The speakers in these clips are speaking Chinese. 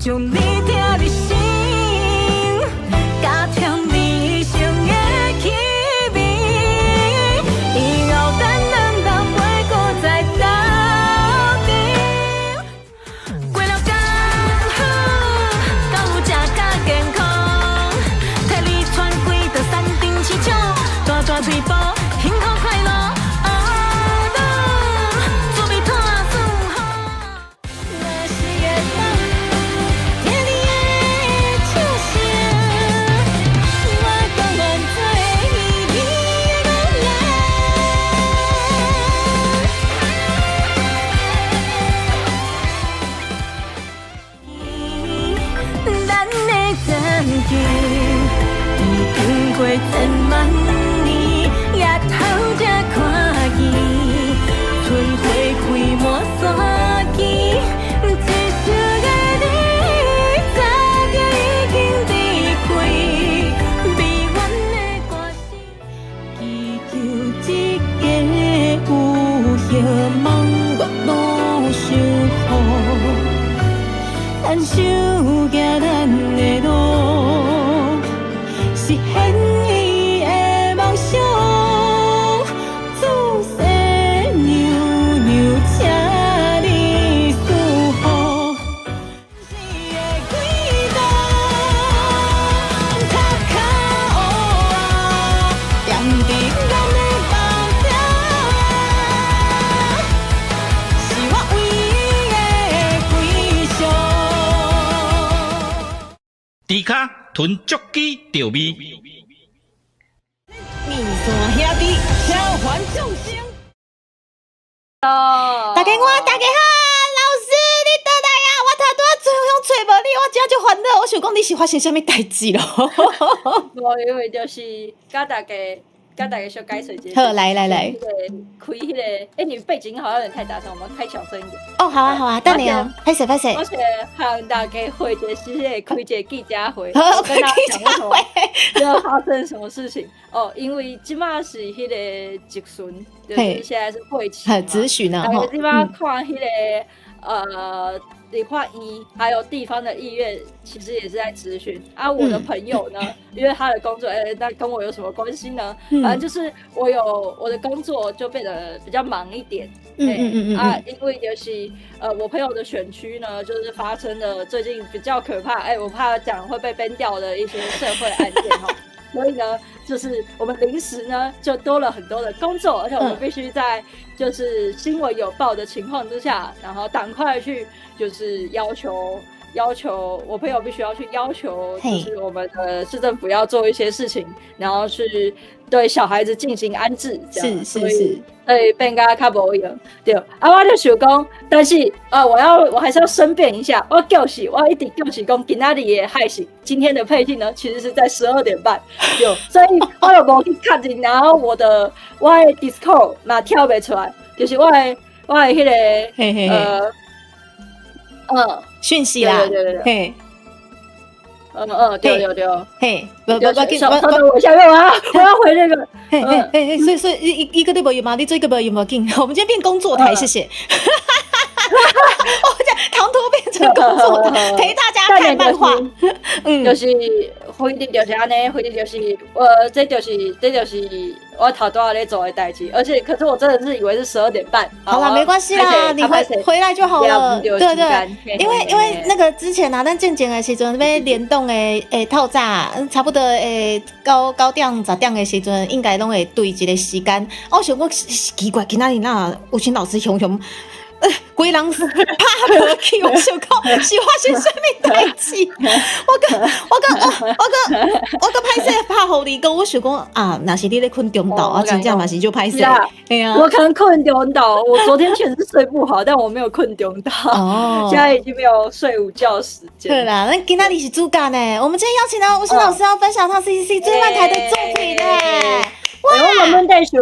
将你听入心，加添你生的气味。以后咱两人袂搁再斗阵，过了刚好，敢有食甲健康，替你穿几道山顶市场，大大腿部，幸福快乐。经过千万年，也透这看见，春花开满山间，一生的你早就已经离开，美满的歌声，祈求一个有希望月老守护，牵手行咱的路。实现伊的梦想，自细牛牛请你守护。你的轨道，脚脚乌啊，踮伫咱的梦中，是我唯一的归宿。猪脚囤足鸡钓味。面线兄弟，召唤众生。大家好，老师你倒来啊！我头拄仔找无你，我真就烦恼。我想讲你是发生啥物代志咯？无，因为就是甲大家小解释一下。好，来，开迄个，你背景好像有点太大声，我们开小声一点。哦，好啊，等你哦，拍摄。我是向大家会就是开一个记者会，好，跟大家记者会，要发生什么事情哦？因为即马是迄个集训，就是现在是会期嘛，咨询啊，即马看迄个理化医还有地方的医院，其实也是在咨询啊。我的朋友呢，因为他的工作，那跟我有什么关系呢？反正就是我的工作就变得比较忙一点。因为就是我朋友的选区呢，就是发生了最近比较可怕，我怕讲会被 ban 掉的一些社会案件哈。所以呢，就是我们临时呢就多了很多的工作，而且我们必须在就是新闻有报的情况之下，然后赶快去就是要求我朋友必须要去要求，就是我们的市政府要做一些事情，然后去对小孩子进行安置，这样是。所以变甲较无用，对。我就想讲，但是我还是要申辩一下，我一直就是讲，今仔日的害信，今天的配信呢，其实是在12:30，对。所以我就无去看进，然后我的 Discord 嘛跳不出来，就是我的迄个讯息啦，对。对，嘿，稍等我一下，我要回那个，所以一个都没有吗？你做一个没有没紧，我们今天变工作台，谢谢。我讲唐突变成工作台，陪大家看漫画，就是回忆就是安尼，回忆就是这就是我头拄仔咧做的代志，而且可是我真的是以为是12:30。好啦，没关系啦，你回来就好了。对，因为那个之前啊，咱进前的时阵要联动的透早，差不多9点10点的时阵，应该拢会对一个时间。我想讲奇怪，今仔日那有群老师熊。规人拍无去，我想讲是发生啥物代志？我个歹势拍互你讲，我想讲啊，若是你咧困中昼啊，真正嘛是就歹势。我可能困中昼，我昨天确实睡不好，但我没有困中昼。现在已经没有睡午觉时间。对啦，那今天你是主角呢，我们今天邀请到吴昕老师要分享他 CCC 最漫台的作品呢。我原本在想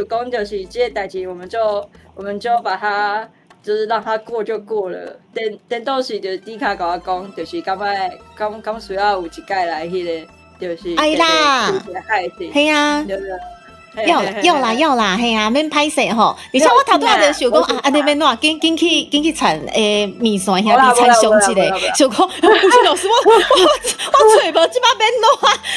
讲，就是这个代志，我们就把它就是让它过就过了。等到时就是D卡跟我讲，就是感觉刚需要有一届来迄个，就是哎啦，害事，嘿啊，对不对？要啦，嘿啊，免歹势吼。而且我头拄仔就想讲啊，安尼免怎，紧去田面线兄弟参详一个，想讲吴昕老师，我嘴无即摆免怎，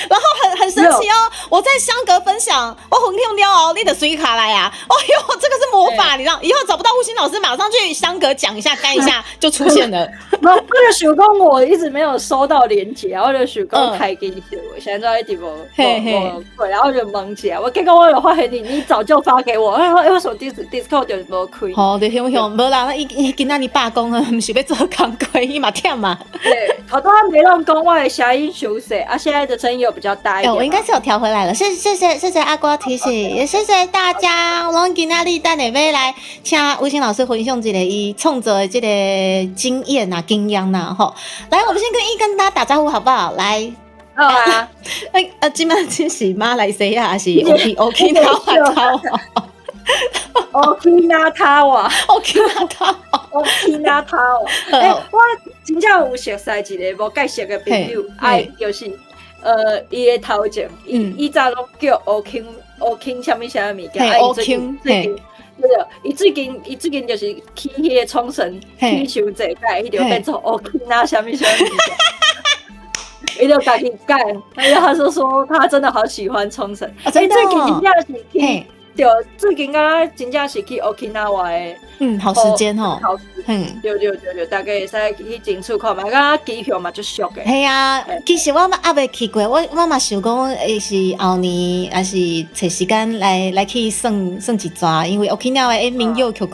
然后很神奇哦。我在香格分享，我分享了哦，你的水卡来啊！哦哟，这个是魔法，你知道，以后找不到吴昕老师，马上去香格讲一下，干一下就出现了。我就想讲，我一直没有收到连结，我就想讲开给你，现在一直无对，然后就忙起来。我结果我有发现你早就发给我，为什么 Discord 就无开？哦，对，想，无啦，伊今仔日罢工啊，毋是要做工课，伊嘛忝嘛。对，好多没让讲我的声音修饰啊，现在的声音有比较大一点。我应该是有调回来了，谢谢阿瓜提醒，也谢谢大家。我今仔日等下要来请吴昕老师分享一个伊创作的这个经验啊、经验呐，吼。来，我们先跟大家打招呼好不好？来。好啊，今麦真是马来西亚还是 OK 那话操？OK 那他哇，OK 那他，OK 那他哇！我真正有熟悉一个无介识的朋友，就是伊的头前，伊早拢叫 OK 啥物啥物物件，OK 最近，伊最近就是去迄个冲绳去修这个，伊就变做 OK 那啥物啥物物件。伊就自己改，而且他说他真的好喜欢冲绳。最近真正是去，对，最近真正是去 Okinawa 的，好时间吼，对，大概会使去进出看嘛，感觉机票嘛就俗的。系啊，其实我还未去过，我嘛想讲，是后年还是找时间来去算一抓，因为 Okinawa 的民谣曲，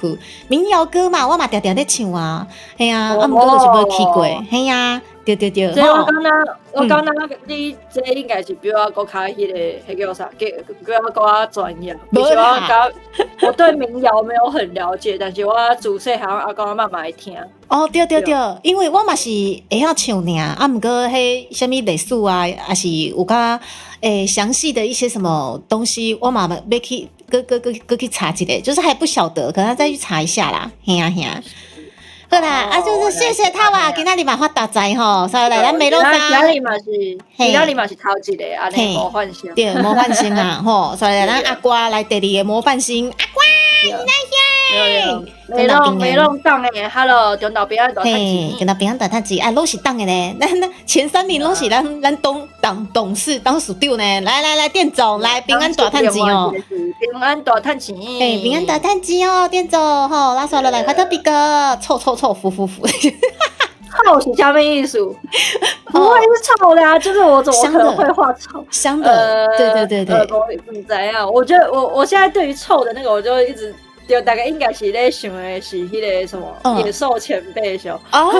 民谣歌嘛，我嘛常常在唱啊，系啊，毋过就是无去过，系啊。对，所以我刚你这应该是比我更较迄叫啥，比我更专业。其实我对民谣没有很了解，但是我自细汉阿公阿嬷嘛会听。哦，对，因为我嘛是会晓唱尔，毋过迄什么历史啊，还是有较详细的一些什么东西，我嘛要去搁去查一下，就是还不晓得，可能再去查一下啦，嘿啊。好啦，就是谢谢他哇，今仔日嘛发大财吼，所以来咱美乐莎，今仔日嘛是头一个安尼模范生，对，模范生啊，吼，所以来咱阿瓜来第二个模范生，阿瓜，你来呀，美弄档诶 ，Hello， 中岛平安大探子，中岛平安大探子，拢是档诶呢，咱前3名拢是咱董事董事长呢，来店总来平安大探子哦，平安大探子，平安大探子哦，店总吼，拉刷落来，快特比个臭，服，臭是啥物意思？不会是臭的啊，就是我怎么可能会画臭？香的，对，不知道，我觉得我现在对于臭的那个，我就一直。就大概应该是咧想的是迄个什么野兽前辈熊哦，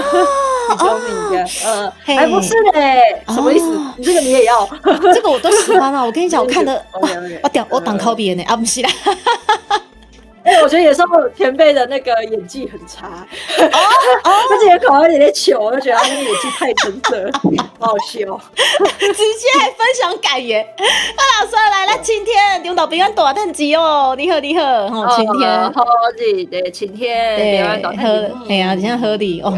还不是嘞，什么意思？你这个你也要？这个我都喜欢啊！我跟你讲，我看的我挡靠别人呢啊，不是啦。我觉得野兽前辈的那个演技很差，而且考到有点糗，我就觉得他那个演技太真实了，好好笑。直接分享感言，老师来晴天，中岛平安大探子哦，你好，晴天，好日的晴天，平安大探子，系啊，真正好日哦，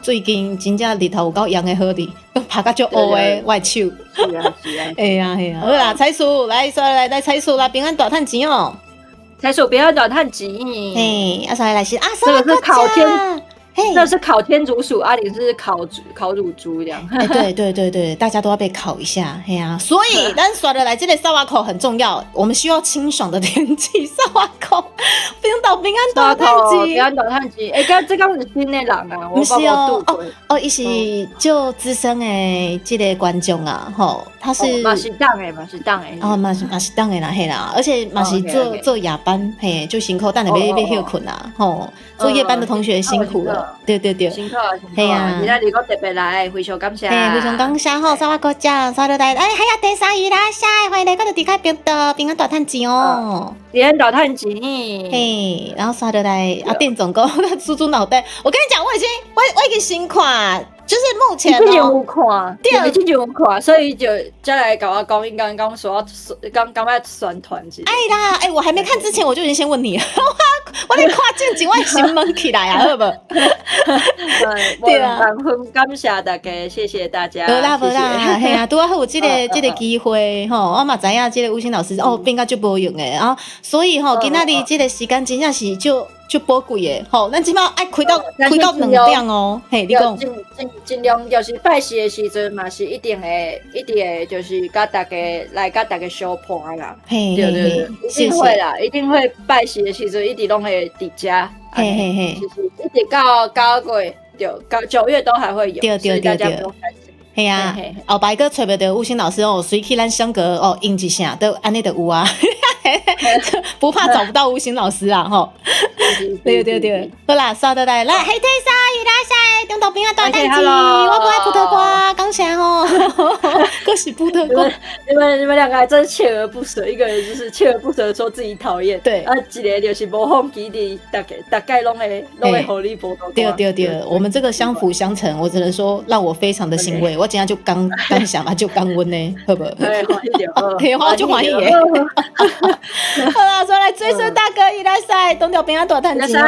最近真正日头有够阳的好日，拍到足乌的外手，是啊，系啊，好啦，彩叔来彩叔啦，平安大探子哦。才说不要短探集，来是这个是烤天，那是烤天竺鼠，阿里是烤乳猪这样。对，大家都要被烤一下，嘿呀。所以，咱刷的来这里萨瓦口很重要，我们需要清爽的天气。萨瓦口，冰岛平安大探集，平安大探集。这刚是新的人啊，不是哦，伊是就资深的这个观众啊，吼，他是嘛是当的，哦，嘛是当的啦，嘿啦，而且嘛是做夜班，嘿，就辛苦，但你要休困啦，吼，做夜班的同学辛苦了。对，辛苦，系啊！今仔日我特别来，非常感谢，非常感谢吼，萨瓦国奖，刷落来，还有第3位啦，下一回来，我就离开平安大探子哦，平安大探子，然后刷落来，店总讲猪猪脑袋，我跟你讲，我已经新看。就是目前之前有看，对，之前有看，所以就再来搞我讲，应该刚说刚要选团子。哎啦，我还没看之前我就已经先问你了，我咧看正经，我心门起来啊，好无？对啊，万分感谢大家，谢谢大家。无啦，嘿啊，拄啊好有这个机会吼，我嘛知影这个吴昕老师变甲足无用诶，啊，所以吼今仔日这个时间真正是就宝贵诶，吼，咱即马爱开到2点哦，嘿，你讲尽量就是拜四的时阵嘛，是一定会就是甲大家来甲大家相伴啦，对，一定会啦，一定会拜四的时阵一直拢会伫遮，就是一直到9月，对，到9月都还会有，对，所以大家不用担心。嘿啊，后摆个找不到吴昕老师哦，随去咱相隔哦，应一下都安尼就有啊，不怕找不到吴昕老师啊，吼。对，好啦，刷得来，来，黑天鲨伊拉晒，中岛边啊大蛋鸡，我不爱葡萄瓜，感谢吼，恭喜葡萄瓜。你们两个还真锲而不舍，一个人就是锲而不舍说自己讨厌，对，一个就是无放弃的，大概拢会互你葡萄瓜。对，我们这个相辅相成，我只能说让我非常的欣慰。我今天就刚想嘛，就刚温呢，好不好？可以，我就欢喜耶。好啦，说来追孙大哥伊拉晒，东条边啊大探机哦，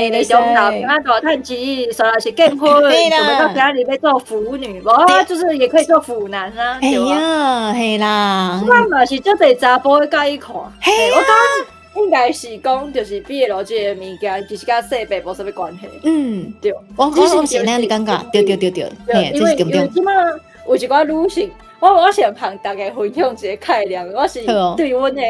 你中岛边啊大探机，说来是结婚，准备到家里面做腐女，无就是也可以做腐男啊，哎呀，嘿啦，我嘛是足侪查甫会介意看，我感应该是讲就是毕业了这个物件，其实甲性别无啥物关系。对，我是那样的感觉，对，因为即马有一寡女性，我想向大家分享一个概念，我是对阮的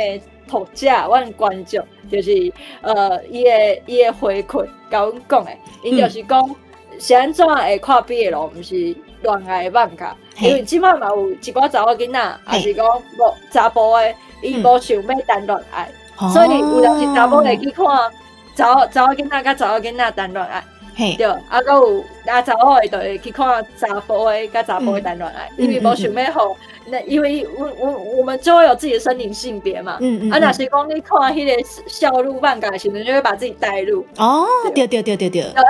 读者、阮的观众，就是伊的回馈，甲阮讲的，伊就是讲是安怎会看毕业了，毋是恋爱漫画，因为即马嘛有一寡查某囡仔，也是讲无查甫的，伊无想要谈恋爱。所以有当时查某会去看查某囡仔甲查某囡仔谈恋爱，对，啊，搁有查某会就会去看查甫的甲查甫的谈恋爱，因为无想要互，那因为我们就会有自己的生理性别嘛，啊，若是讲你看迄个少女漫画的时阵，就会把自己带入。哦，对，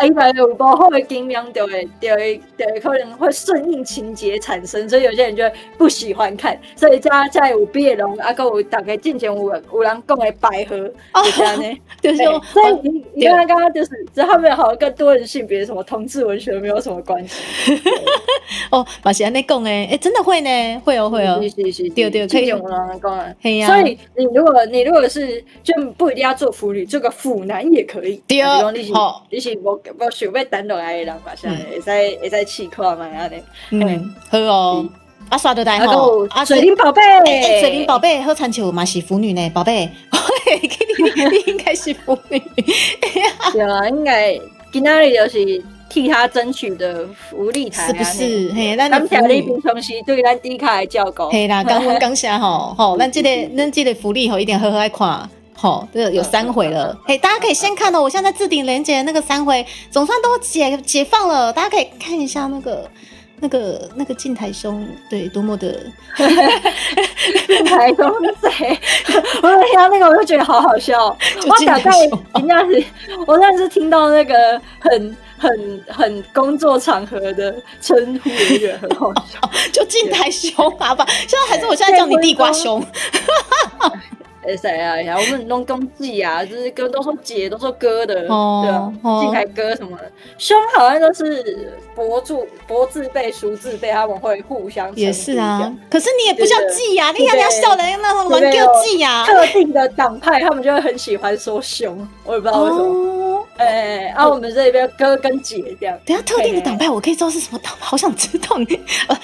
伊若有无好的经验，就会可能会顺应情节产生，所以有些人就会不喜欢看，所以才有毕业龙，啊，搁有大概之前有人讲的百合，就是安尼，就是说，所以你刚刚就是他们好像跟多人性别什么同志文学没有什么关系。哦，嘛是安尼讲诶，真的会呢，会哦，是，对，可以用人讲啊。所以你如果是就不一定要做腐女，做个腐男也可以。对，你是无想要谈恋爱的人嘛，像会使试看嘛安尼。好哦。啊，刷到台吼，啊，水灵宝贝，水灵宝贝好亲像嘛是腐女呢，宝贝，你应该是腐女。对啊，应该今仔日就是替他争取的福利台，是不是？嘿，咱谢你平常时对咱低卡的照顾。嘿啦，感谢吼，咱这个福利吼一定好好爱看。好，这个有3回了，嘿，大家可以先看哦。我现在置顶连结那个3回，总算都解放了，大家可以看一下那个静台兄，对，多么的静台兄是谁？我听到那个我就觉得好好笑。我大概我那是听到那个很工作场合的称呼，我觉得很好笑。就静台兄啊吧，现在还是我现在叫你地瓜兄。谁啊？我们弄公祭啊，就是哥都说姐，都说哥的，对啊，静台哥什么的，兄好像都是伯字辈、叔字辈，他们会互相也是啊。可是你也不叫祭呀，你看人家笑人那种乱叫祭呀。特定的党派，他们就会很喜欢说兄，我也不知道为什么。我们这边哥跟姐这样。等下特定的党派，我可以知道是什么党派，好想知道你。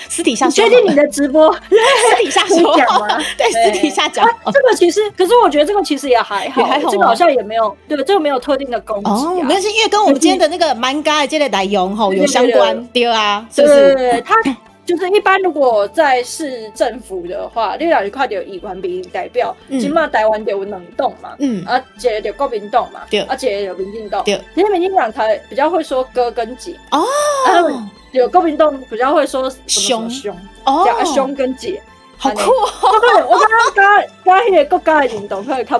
私底下说。确定你的直播？私底下说讲吗？对，私底下讲。这个其实，可是我觉得这个其实也还好，这个好像也没有，对，这个没有特定的攻击啊。没关系，因为跟我们今天的那个manga的这个内容吼有相关，对啊，是不是？对，他就是一般如果在市政府的话，你若是看到议员民意代表，起码台湾就有2栋嘛，一个就国民党嘛，一个就民进党，其实民进党才比较会说哥跟姐哦，有国民党比较会说兄，兄跟姐。好酷哦！我刚迄个国家的运动可能较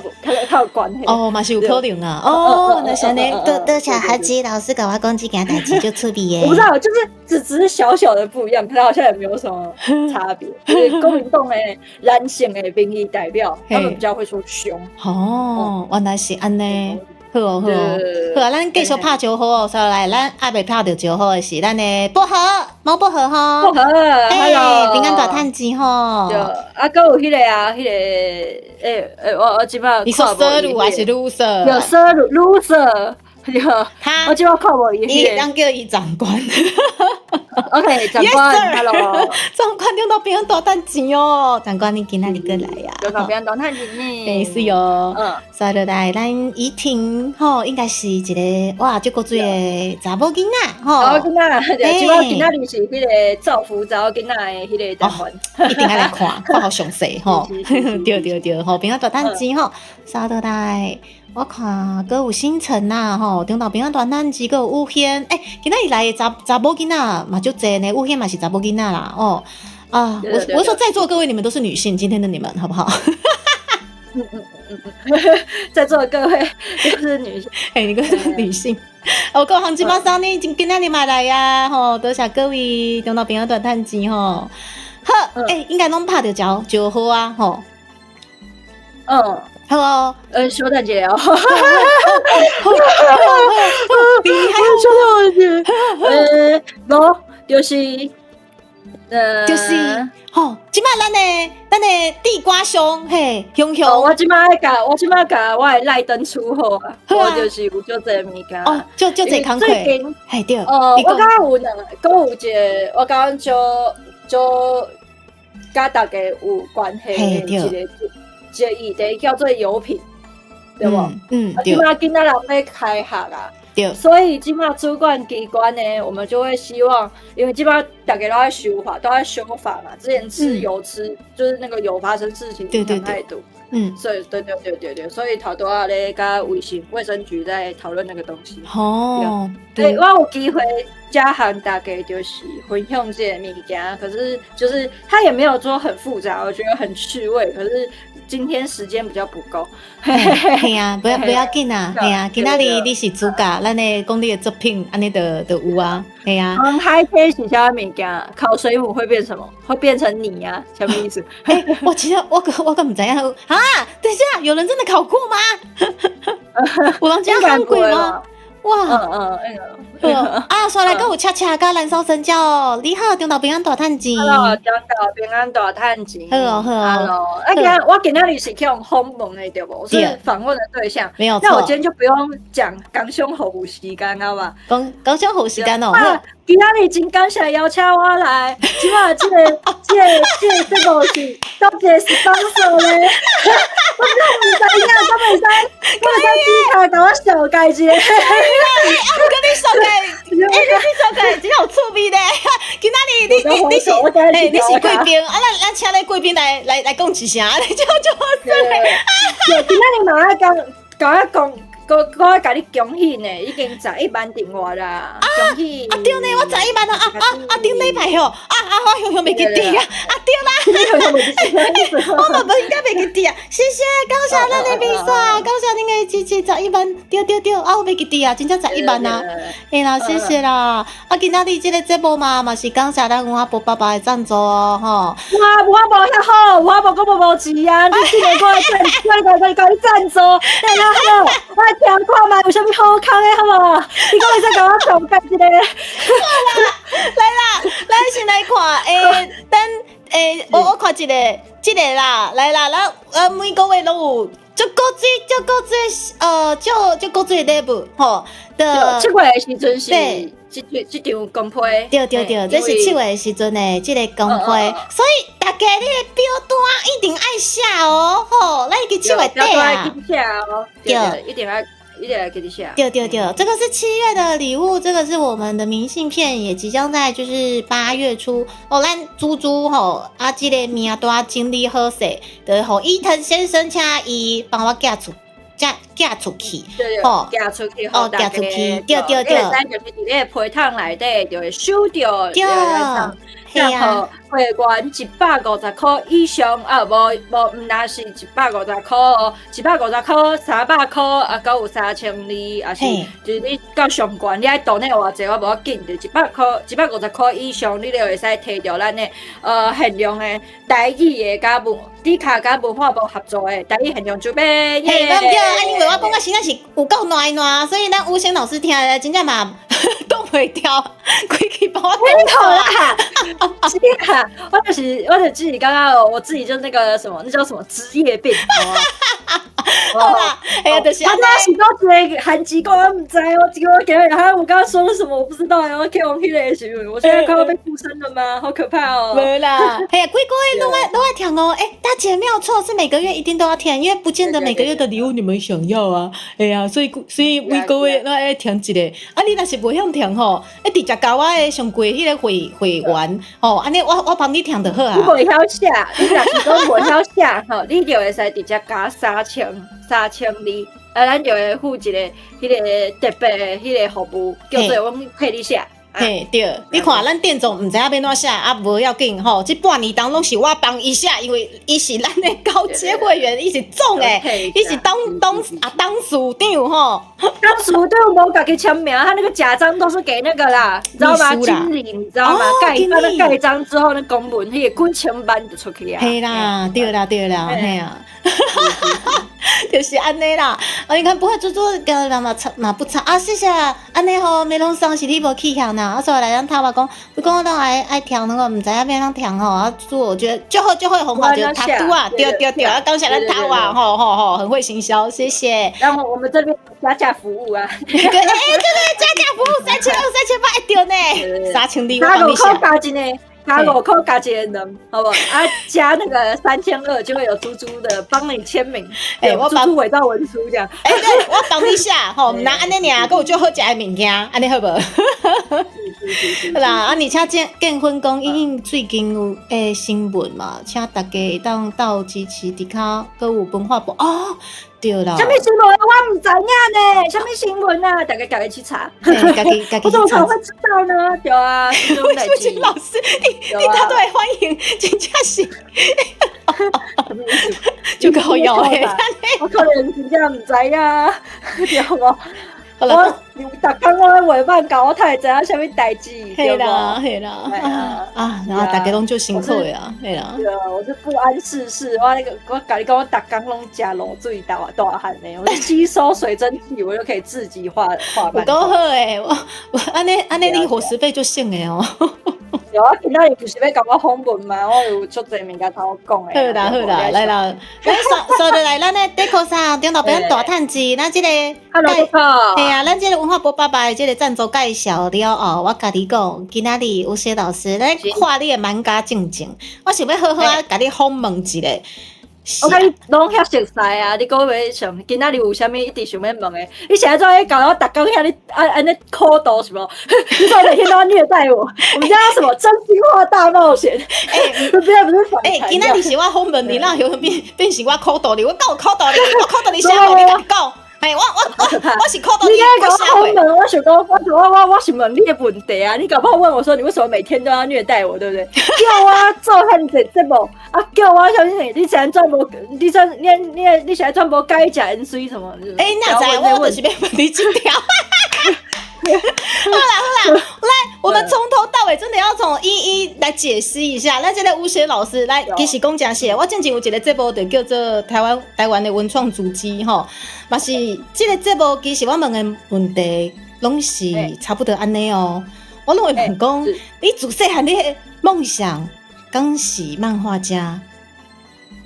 有关系。哦，嘛是有可能啊。哦，那像呢，多小孩子老师跟我讲这件代志就趣味耶。我不知道，就是只是小小的不一样，可能好像也没有什么差别。就是国民党的男性的民意代表，他们比较会说凶。哦，原来是安尼。好哦，好哦，好啊，咱继续拍招呼哦，所以来，咱还未拍到招呼的是咱的薄荷，毛薄荷吼，薄荷，Hello，平安大趁钱吼，对，啊，搁有迄个啊，迄个，我即摆你说色路还是绿色？有色路，绿色，对，我即摆看无伊迄个，咱叫伊长官。OK， 长官 ，Hello， 长官中到平安大趁钱哦，长官你今仔日过来呀？中到平安大趁钱呢，没事哦，所以就来咱怡婷吼，应该是一个哇，足够水的查某囡仔吼，查某囡仔，对，即摆今仔日是迄个造福查某囡仔的迄个单元，一定要来看好详细吼，对吼，平安大趁钱吼，所以就来。我看阁有星辰呐，吼，中岛平安大趁钱，阁有武轩，今仔日来的查某囡仔嘛就侪呢，武轩嘛是查某囡仔啦，哦，啊，我说在座各位你们都是女性，今天的你们好不好？在座的各位都是女性，你个女性，我各行即马上呢，今仔日嘛来呀，吼，多谢各位中岛平安大趁钱吼，好，应该拢拍着招呼啊，吼，好哦，小蛋姐哦，厉害，无就是吼，即摆咱的地瓜兄嘿，熊，我即摆甲我的赖灯出货啊，我就是有足侪物件，哦，就这工课，嘿对，我刚刚有一个，我刚刚就甲大家有关系的一个议题叫做油品，对无？对。即摆囡仔人要开学啊，对。所以即摆主管机关呢，我们就会希望，因为即摆大家都在修法嘛，之前吃油就是那个油发生事情影响太多，所以对，所以头拄仔咧甲卫生局在讨论那个东西。哦，对，我有机会加和大家就是分享这个物件，可是就是它也没有说很复杂，我觉得很趣味，可是。今天时间比较不够，嘿啊，不要紧啊，嘿啊，今仔日你是主角，咱的讲你的作品，安尼就有啊，嘿啊。海天是啥物件？烤水母会变什么？会变成泥啊？什么意思？我其实我根本怎样啊？等一下，有人真的考过吗？有人真考过吗？哇，所以来个有恰恰甲燃烧神教哦，你好，中岛平安大趁钱。Hello，中岛平安大趁钱。好。我今天是去用访问的对不？我是访问的对象，没有错。那我今天就不用讲刚胸服务时间，好吧？刚胸服务时间哦。今天真感谢邀请我来，即马这个是多谢 sponsor 咧。我真唔知影，我袂使甲我小解一下。我跟你说嘅，你说嘅真有趣味咧。今仔日你是贵宾，咱请你贵宾来讲一声，你就对，今仔日嘛爱甲我讲。我要甲你恭喜呢，已经11万订阅啦！恭喜！对呢，我11万啊！顶礼拜吼，我熊袂记得啊！对啦，我嘛无应该袂记得啊！谢谢，感谢咱的比赛，感谢恁的支持11万，对，我袂记得啊，真正11万啊！啦，谢谢啦！今仔日这个节目嘛是感谢咱文化部爸爸的赞助哦，吼！文化部遐好，文化部根本无钱啊！你今年我甲你赞助，好。听看嘛，有啥物好康的好无？你讲会使甲我讲解一个？来啦，咱先来看，等我看一个，这个啦，来啦，咱每个月拢有足够水礼物吼。7月的时阵是。这张公批，对，这是7月的时阵的这个公批，所以大家你的表单一定爱写哦，吼，咱去7月底啊，对，一定要给你写。对，这个是7月的礼物，这个是我们的明信片，也即将在就是8月初哦，咱猪吼这个名单整理好势，就互伊藤先生请伊帮我寄出去，吼，寄出去，对，就是伫个批筒内底就会收到，然后会员150块以上啊，无那是150块哦，150块、300块啊，搁有3200，啊是就是你到上悬，你爱donate偌济我无要紧，就100块、150块以上，你就会使摕到咱的限量的台语的甲你卡甲文化部合作的台语限量周边。嘿，我唔对，安尼袂我讲啊，实在是有够暖，所以咱吴先老师听了真正嘛挡袂掉，规气把我顶头啦。是啊，我就自己刚刚我自己就那个什么，那叫什么职业病，好啦，哎呀，就是安尼。他是讲一个韩籍歌，我唔知，我给他，我刚刚说了什么我不知道，然后给我 hit 的时候，我现在快要被附身了吗？好可怕哦！没啦，哎呀，贵贵都爱听哦，哎，大姐没有错，是每个月一定都要听，因为不见得每个月的礼物你们想要啊，哎呀，所以每个月都爱听一个，啊，你若是不想听吼，直接交我的上贵迄个会员，哦，安尼我帮你听就好啊。你袂晓写，你若是讲袂晓写吼，你就会使直接加3000咱就会付一个迄个特别的迄个服务，叫做我替你写。嘿，对，你看咱店总毋知影要怎写，啊，无要紧吼，这半年当拢是我帮伊写，因为伊是咱的高阶会员，伊是总诶，伊是当属长吼，当属长无家己签名，他那个假章都是给那个啦，你知道吗？经理，你知道吗？盖章之后，那公文迄个几千万就出去啊。嘿啦，对啦，嘿啊。就是安尼啦，你看不会做个嘛不差啊，谢谢安尼吼，梅龙桑是你无去听呐，所以来让他话讲，你讲我都爱听那个，唔知影要怎听吼，啊，做我觉得就会红花就他都啊，对，啊，刚才咱他啊，吼，很会行销，谢谢。然后我们这边加价服务啊，对，加价服务3200、3800一张呢，3200我帮你写。加5块加一个人，好不好？啊，加那个3200就会有猪猪的帮你签名，我猪猪伪造文书这样。对，我帮你写，吼，唔拿安尼尔，佮有最好食的物件，安尼好无？好啦，啊，而且建婚公因最近有新闻嘛，请大家当到支持伫骹，佮有文化部哦。对啦，什么新闻我唔知影呢？什么新闻啊？大家去查。家己我怎么可能会知道呢？对啊，魏淑老师，你他都会欢迎，真正是，就搞笑诶！我可能真正唔知呀，对无？我逐工我画板教我太知影什么代志，对啦，然后大家拢就辛苦的啊，对啦。对啊，我是不谙世事，我甲你讲，我逐工拢食卤水大汉的，我吸收水蒸气，我就可以自己画板。够好诶，我安尼你伙食费就省诶哦。有啊，今仔日就是要甲我访问嘛，我有足侪物件通讲诶。好啦，来啦，所以来咱诶 Deco 上中岛边大趁钱，咱即个嘿啊，咱即个文化部爸爸的即个赞助介绍了哦，我甲你讲，今仔日有些老师咱看你诶蛮家正经，我想要好好啊甲你访问一下。我甲你拢遐熟悉啊！你讲要想今仔日有啥物一直想要问诶？你现在做咧搞我逐工遐你安尼抠刀是无？你说每天都要虐待我？我们叫什么真心话大冒险？不是反哎，今仔日是我访问你，那有变成我抠刀你，我讲抠刀你啥话？你甲讲。我是考到你搞我问，我想讲，我是问你的问题啊！你搞不好问我说，你为什么每天都要虐待我，对不对？叫我做很多节目啊，叫我小心你现在转播，你现在转播改食盐水什么？那在我就是要问你这条。好啦，来，我们从头到尾真的要从一来解释一下。那这个吴雪老师来，其实讲真实，我之前有一个节目就叫做台湾的文创足迹吼，嘛是这个节目其实我问的问题拢是差不多安尼哦。我拢会问讲，你自细汉你的梦想刚是漫画家。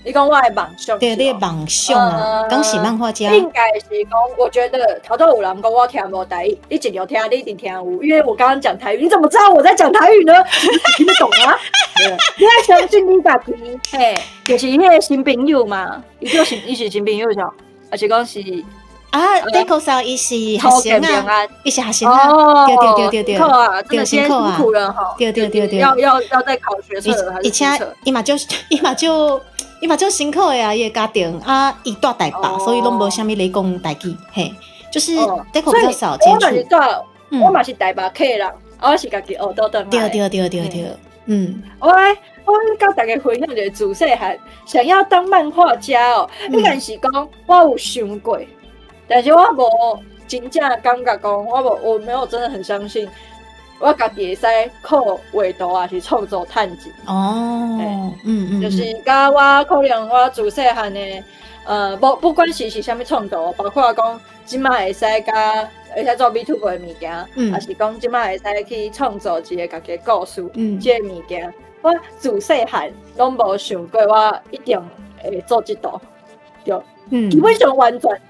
你讲我的梦想，对，你的梦想啊，刚是漫画家。应该是讲，我觉得头头有人讲我听无台语，你尽量听，你一定听有，因为我刚刚讲台语，你怎么知道我在讲台语呢？你听得懂啊？你要相信你家己，嘿，就是迄个新朋友嘛，伊是新朋友是，而且讲是啊 ，Deco 上伊是学生啊，伊是学生啊，对，辛苦啊，真的辛苦了哈，对，要再考学测还是学测？伊嘛就辛苦的啊，伊个家庭啊，伊住台北，所以拢无啥物咧讲台语，嘿，就是 Deco 比较少接触。我嘛是台北客人，我是家己学倒转来。对，我甲大家分享一个自细汉想要当漫画家哦，应该是讲我有想过，但是我无真正感觉讲我没有真的很相信我家己会使靠画图啊，是创作趁钱。哦，就是甲我可能我自细汉的不管是啥物创作，包括讲即摆会使做 VTuber 的物件，还是讲即摆会使去创作一个家己的故事，这个物件，我自细汉拢无想过我一定会做这道，对，基本上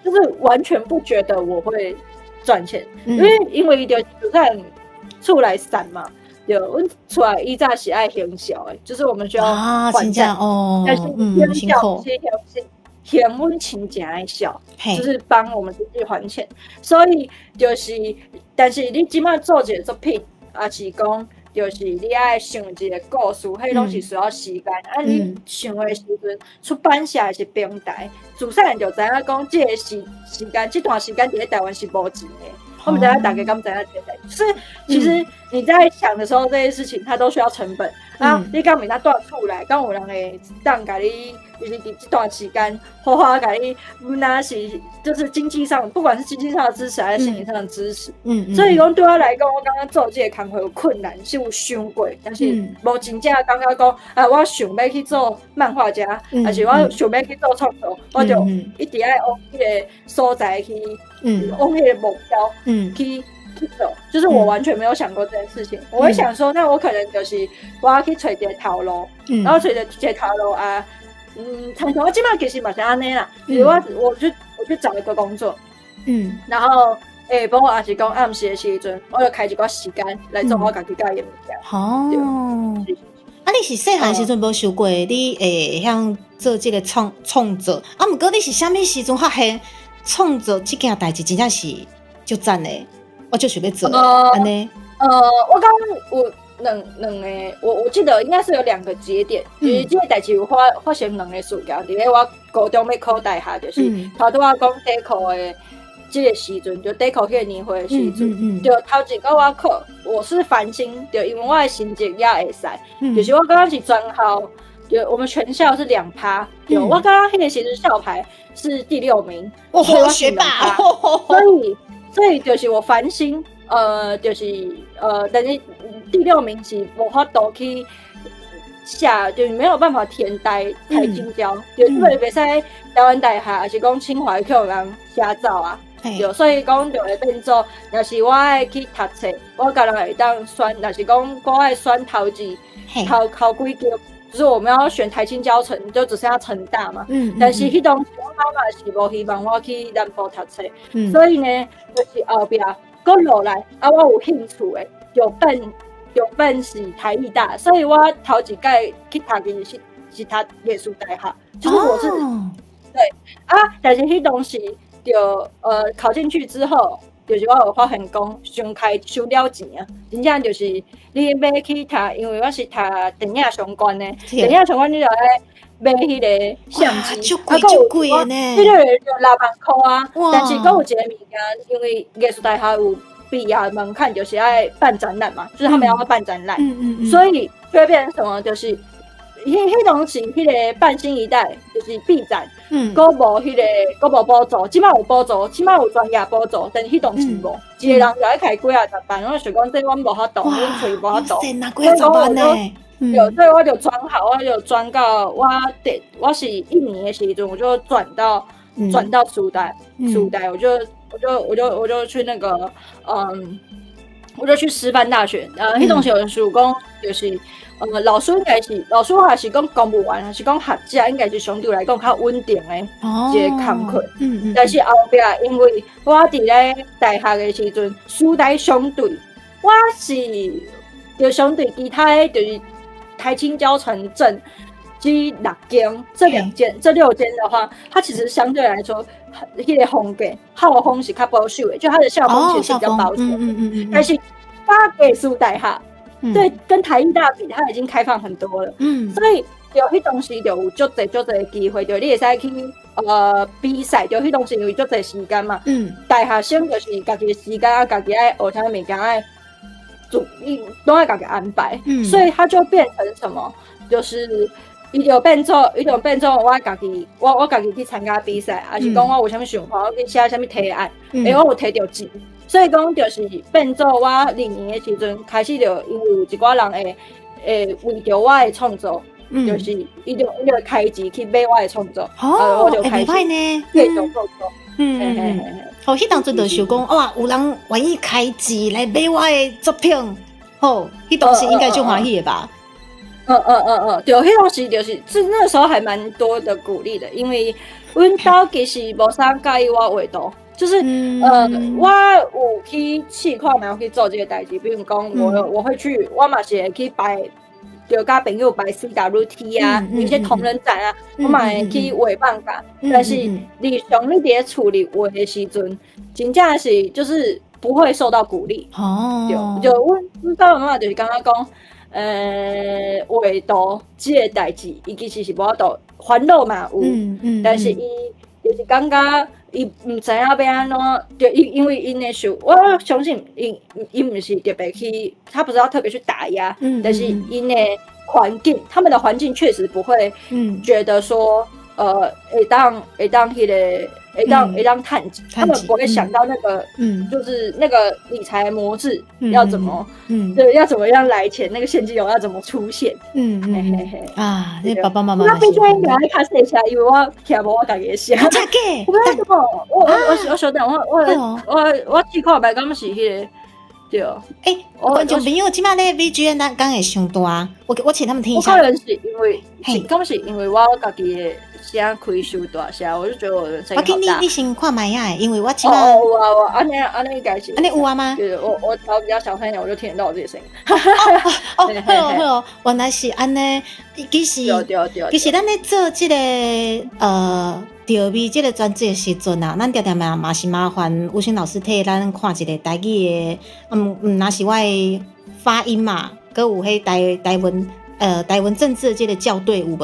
就是完全不觉得我会赚钱，因为就自细厝内散嘛。对，阮出来以前是爱行销的，就是我们需要还债，但是行销是还阮亲情的销，就是帮我们自己还钱。所以就是，但是你即摆做一个作品，也是讲，就是你爱想一个故事，迄拢是需要时间。你想的时阵，出版社是平台，自细汉就知影讲，这个时间，这段时间伫咧台湾是无钱的。我们大家打给刚才那些就是其实你在想的时候，这些事情它都需要成本啊。你刚每他断出来，刚有人会当给你，就是这段时间花给你，那是就是经济上，不管是经济上的支持还是心理上的支持。所以讲对我来讲，我刚刚做这个工作有困难，是有想过，但是无真正感觉讲，我想要去做漫画家，还是我想要去做创作，我就一直爱往那个所在去。往那个目标去走，就是我完全没有想过这件事情。我会想说，那我可能就是我要去找一个头路，然后找一个头路啊，常常我基本上其实嘛是安尼啦，我去找一个工作，然后帮我也是讲暗时的时阵，我就开一个时间来做我家己家己的物件。哦，你是细汉时阵无想过你会向做这个创作，不过你是啥物时阵发现？创作这件代志真正是就赞的，我就想要做安尼。我刚有两个，我记得应该是有2个节点，就是这个代志有发生2个事件。伫咧我高中要考大学，就是头拄仔讲底考的这个时阵，就底考迄个年会的时阵，就头一个我考，我是繁星，就因为我的成绩也会使，就是我刚刚是专校。就我们全校是2%，我刚刚迄个时阵校排是第6名，所以我学霸，所以就是我繁星，就是但是第6名是无法度去下，就是没有办法填台清交，就是袂使台湾大学，还是讲清华去有人写走啊，所以讲就会变做，若是我爱去读册，我个人会当选，若是讲我爱选头几级。就是我们要选台清交成，就只剩下成大嘛。但是迄当时我妈妈是无希望我去南部读册，所以呢，就是后壁搁落来我有兴趣的，就变是台艺大，所以我头一届去读的是读艺术大学，就是我是对但是迄当时就考进去之后。就是我有发现讲，伤开收了钱啊！真正就是你要去读，因为我是读电影相关的，电影相关你就爱买迄个相机，足贵的呢，迄个就6万块啊！但是还有一个物件，因为艺术大学有毕业门槛，就是爱办展览嘛，就是他们要办展览，所以就会变成什么，就是。迄当时迄个半新一代就是毕展，搁无迄个搁无补助，即摆有补助，起码有专业补助，但是迄当时无，一个人就爱开几啊10万，我想讲这阮无法度，阮找无法度，几啊10万呢？所以我就转好，我就转到我是1年的时阵，我就转到苏代，我就去那个我就去师范大学，迄当时有人说讲就是。老师还是讲公务员，还是讲学者，应该是相对来讲较稳定的一个工课。但是后壁因为我伫咧大学的时阵，师大相对，我是就相对其他的就是台清交成正这6间，这6间的话，它其实相对来说，迄个风格校风是较保守的，就它的校风其实是比较保守的。但是艺术大学。对，跟台艺大比，它已经开放很多了。所以就迄当时就有足侪机会，就你会使去比赛，就迄当时有足侪时间嘛。大学生就是家己的时间，家己爱学啥物件爱做，拢爱家己安排。所以它就变成什么，就是伊就变做我家己去参加比赛，还是讲我有啥物想法，我去写啥物提案，我有摕到钱。所以讲就是变做我2年的时阵开始就因为有一寡人会为着我的创作，就是伊就开钱去买我的创作，我就开始继续创作。迄当阵就想讲，哇，有人愿意开钱来买我的作品，迄当时应该就欢喜的吧？对，迄当时就是那个时候还蛮多的鼓励的，因为阮兜其实无啥介意我画图。就是我有去试看，然后去做这个代志，比如讲我会去，我嘛是会去摆，就甲朋友摆 CWT 啊，有些同人展啊，我嘛会去画放假。但是你上你伫处理画的时阵，真正是就是不会受到鼓励。就阮爸爸妈妈就是感觉讲，画图这个代志，伊其实是无法度烦恼嘛有，但是伊就是感觉。伊唔知影要安怎，就因为因的受，我相信因唔是特别去，他不是要特别去打压，但是因的环境，他们的环境确实不会，觉得说，会当迄个。会当探底，他们不会想到那个，就是那个理财模式要怎么，对，要怎么样来钱，那个现金流要怎么出现，啊，那爸爸妈妈，我必须应该较细下，因为我听无我家己写，真假？我不知道怎么，我小等我试看卖，敢是迄个。对，观众朋友，即摆咧 VGN 刚会上大，我请他们听一下。我可能是因为，敢是因为我家己的声开伤大声，我就觉得我的声音好大。你先看麦呀，因为我即摆我安尼应该是，安尼有啊吗？对，我调比较小声一点，我就听得到我自己的声音。好，原来是安尼，其实咱咧做即个调味这个专辑的时阵啊，咱常常嘛是麻烦吴昕老师替咱看一个台语的，若是我的发音嘛，佮有迄台文政治的这个校对有无？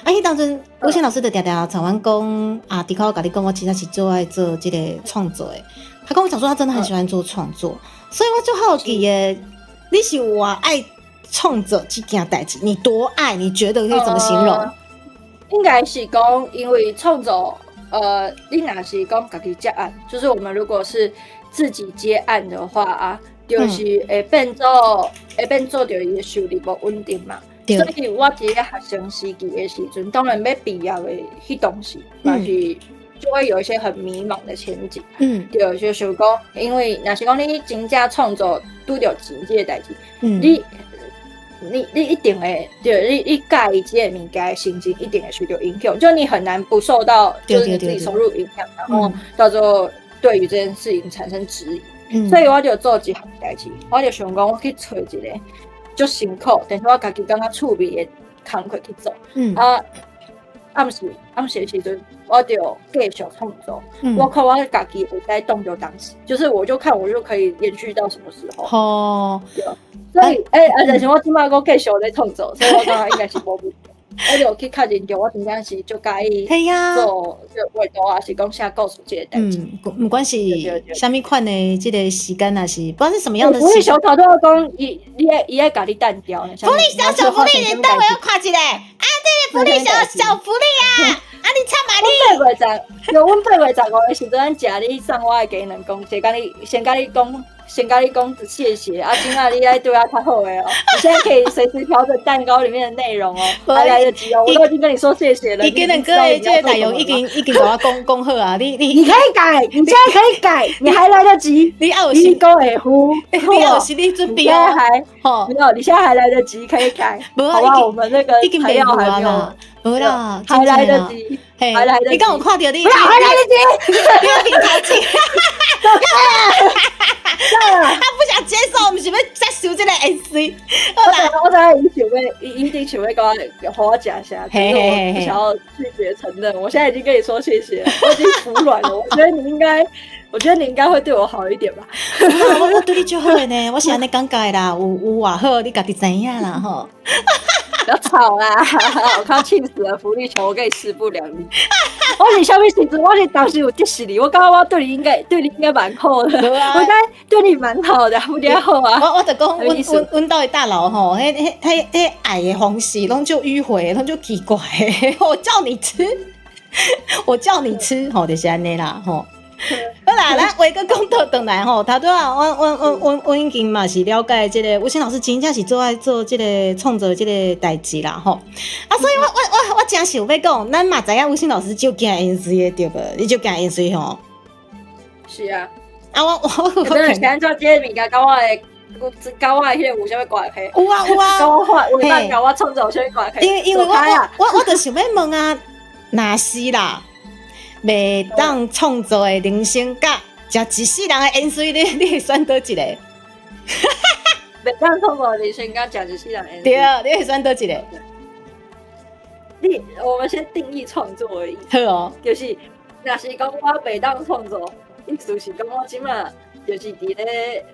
迄当阵吴昕老师就常常找阮讲啊，迪考甲你讲，我其实是最爱做这个创作的。他跟我讲说，他真的很喜欢做创作，所以我就好奇的，你是有爱创作这件代志，你多爱？你觉得可以怎么形容？应该是讲，因为创作，你若是讲家己接案，就是我们如果是自己接案的话啊，就是会变做着伊的收入无稳定嘛。所以我伫个学生时期的时阵，当然要毕业的迄当时，嘛是就会有一些很迷茫的前景。对，就想讲，因为若是讲你真正创作拄着钱这个代志，你一定会，对，你介意这个物件的心情一定会受到影响，就你很难不受到就是你自己收入影响，然后到时候对于这件事情产生质疑。所以我就做一项代志，我就想讲我去找一个足辛苦，但是我家己感觉趣味的工课去做。暗时的时阵，我就继续创作。我看我家己会使动着当时，就是我就看我就可以延续到什么时候。对。所以，但是我即摆讲继续在创作，所以我感觉应该是无问题。我就去较认真，我真正是就介意做画图啊，是讲写故事这个代志。不管是什么款的这个时间，还是不管是什么样的时间。福利小头都要讲，伊爱甲你单调。福利小福利，你等我要看一个。对，福利小福利啊！你唱嘛你？阮8月15的时阵，咱食你送我的鸡卵讲，先甲你讲谢谢啊！今仔你爱对我较好的哦，你现在可以随时调整蛋糕里面的内容哦，还来得及哦，我都已经跟你说谢谢了。你鸡卵哥的这个内容已经给我讲好啊！你可以改，你现在可以改，你还来得及。你有时够会呼，你有心理准备哦。没有，你现在还来得及，可以改。好吧，我们那个材料还没有。无啦，还来得及，还来得及。你刚有看到你？不要，还来得及。你要平头镜。他不想接受，我们想要再收这个 NC。我在一定想要跟我讲一下，可是我不想要拒绝承认。我现在已经跟你说谢谢了，我已经服软了。我觉得你应该会对我好一点吧。我对你最好的呢，我是安尼感觉啦，有偌好，你家己知影啦吼。不要吵啦！我看气死了，福利球我跟你势不两立。我是什么时阵？我是当时有迪士尼，我感觉我对你应该蛮好的，我应该对你蛮好的，有点好啊。我就讲，阮兜的大佬吼，迄爱的方式，拢就迂回，拢就奇怪。我叫你吃，吼，就是安尼啦，吼。好啦，咱话个讲倒转来吼，头拄啊，我已经嘛是了解即个吴昕老师真正是爱做即个创作即个代志啦吼。啊，所以我真想要讲，咱嘛知影吴昕老师就惊 NC 的对无？你就惊 NC 吼？是啊。啊，我真的想做这个物件，甲我的迄个有啥物关系？有啊有啊，甲我画，有当甲我创作有啥物关系？因为我就想要问啊，若是啦，袂当创作的人生甲食一世人的盐水，你会选倒一个？袂当创作的人生甲食一世人的。对，你会选倒一个？我们先定义创作而已。好哦，就是若是讲我袂当创作，意思是讲我即马就是伫咧，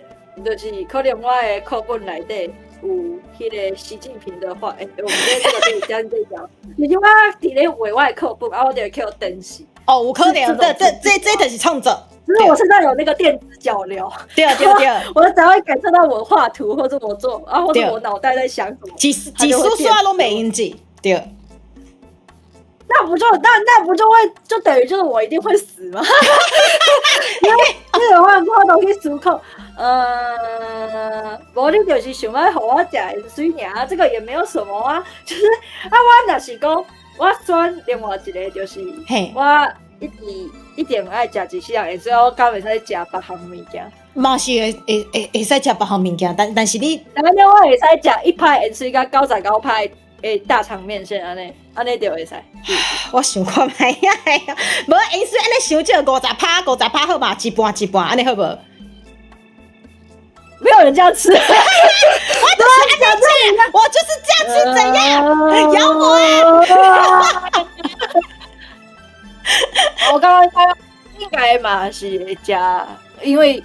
就是可能我的课本内底有迄个习近平的话，我们这个可以讲这条，就是我伫咧画我的课本，我就会去电视。哦，有可能，这就是创作。只是我身上有那个电子脚镣，对，我才会感受到我画图或者我做，或者我脑袋在想什么。几书刷都没印记，对。那不就会就等于就是我一定会死吗？因为这种话都去思考，无你就是想要和我吃盐水尔，这个也没有什么啊，就是我若是讲我选另外一个，就是我一定爱吃一世人盐水，我敢袂使吃别项物件。嘛是会使吃别项物件，但是你，我会使吃一派盐水甲99派。大肠面线安尼就会使。我想看卖呀，无盐水安尼伤少50%好嘛，一半安尼好无？没有人这样吃，我就是安尼吃，我就是这样吃，怎样？咬我啊！我刚刚应该嘛是加。因为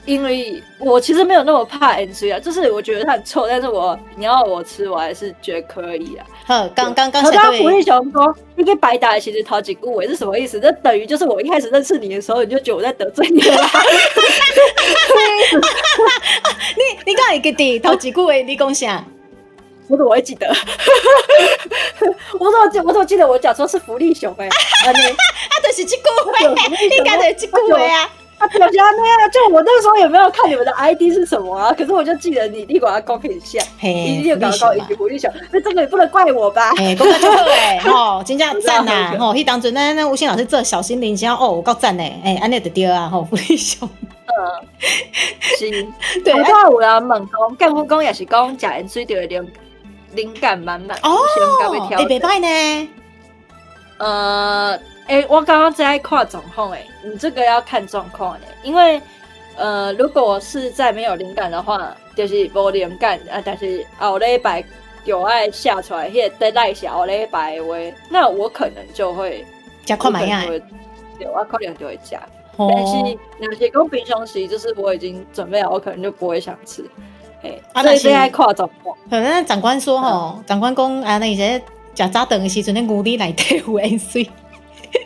我其实没有那么怕盐水啊，就是我觉得它很臭，但是你要我吃，我还是觉得可以啊。好，刚才胡立雄说你给白打其实头几股尾是什么意思？这等于就是我一开始认识你的时候，你就觉得我在得罪你了。你刚才记得头几句话你讲啥？我怎么会记得？我怎么记得我讲说是福利熊就是这句话，应该就是这句话啊。就是那样，就我那个时候有没有看你们的 ID 是什么啊？可是我就记得你立管公很像，一定搞高一句福利熊，那这个也不能怪我吧？讲得就好诶，吼，真正赞呐，吼，迄当阵那吴昕老师做小心灵，真有够赞诶，安尼就对啊，吼，福利熊。是，对。我有人问讲，干夫公也是讲食盐水就会灵感满满，哦，袂歹呢。我刚刚在看状况你这个要看状况因为如果是在没有灵感的话，就是无灵感但是后礼拜就爱下出来，迄个 deadline 是后礼拜的话，那我可能就会加看买呀，对，我可能就会加。但是若是讲平常时，就是我已经准备好，我可能就不会想吃。所以这爱看状况。可能长官说长官讲那些食早顿的时阵，那牛奶内底有盐水。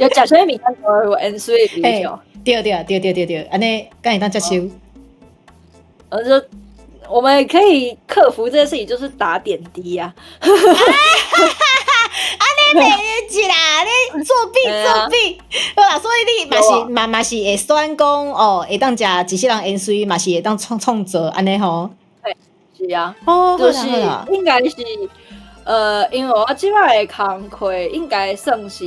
有食啥物物件都有盐水的比较。对，安尼敢会当接受？我们可以克服这件事情，就是打点滴啊。安尼袂记啦，你作弊。好啦，所以你嘛是会选讲会当食一世人盐水，嘛是会当创作安尼吼。是啊，就是应该是因为我即摆的工课应该算是。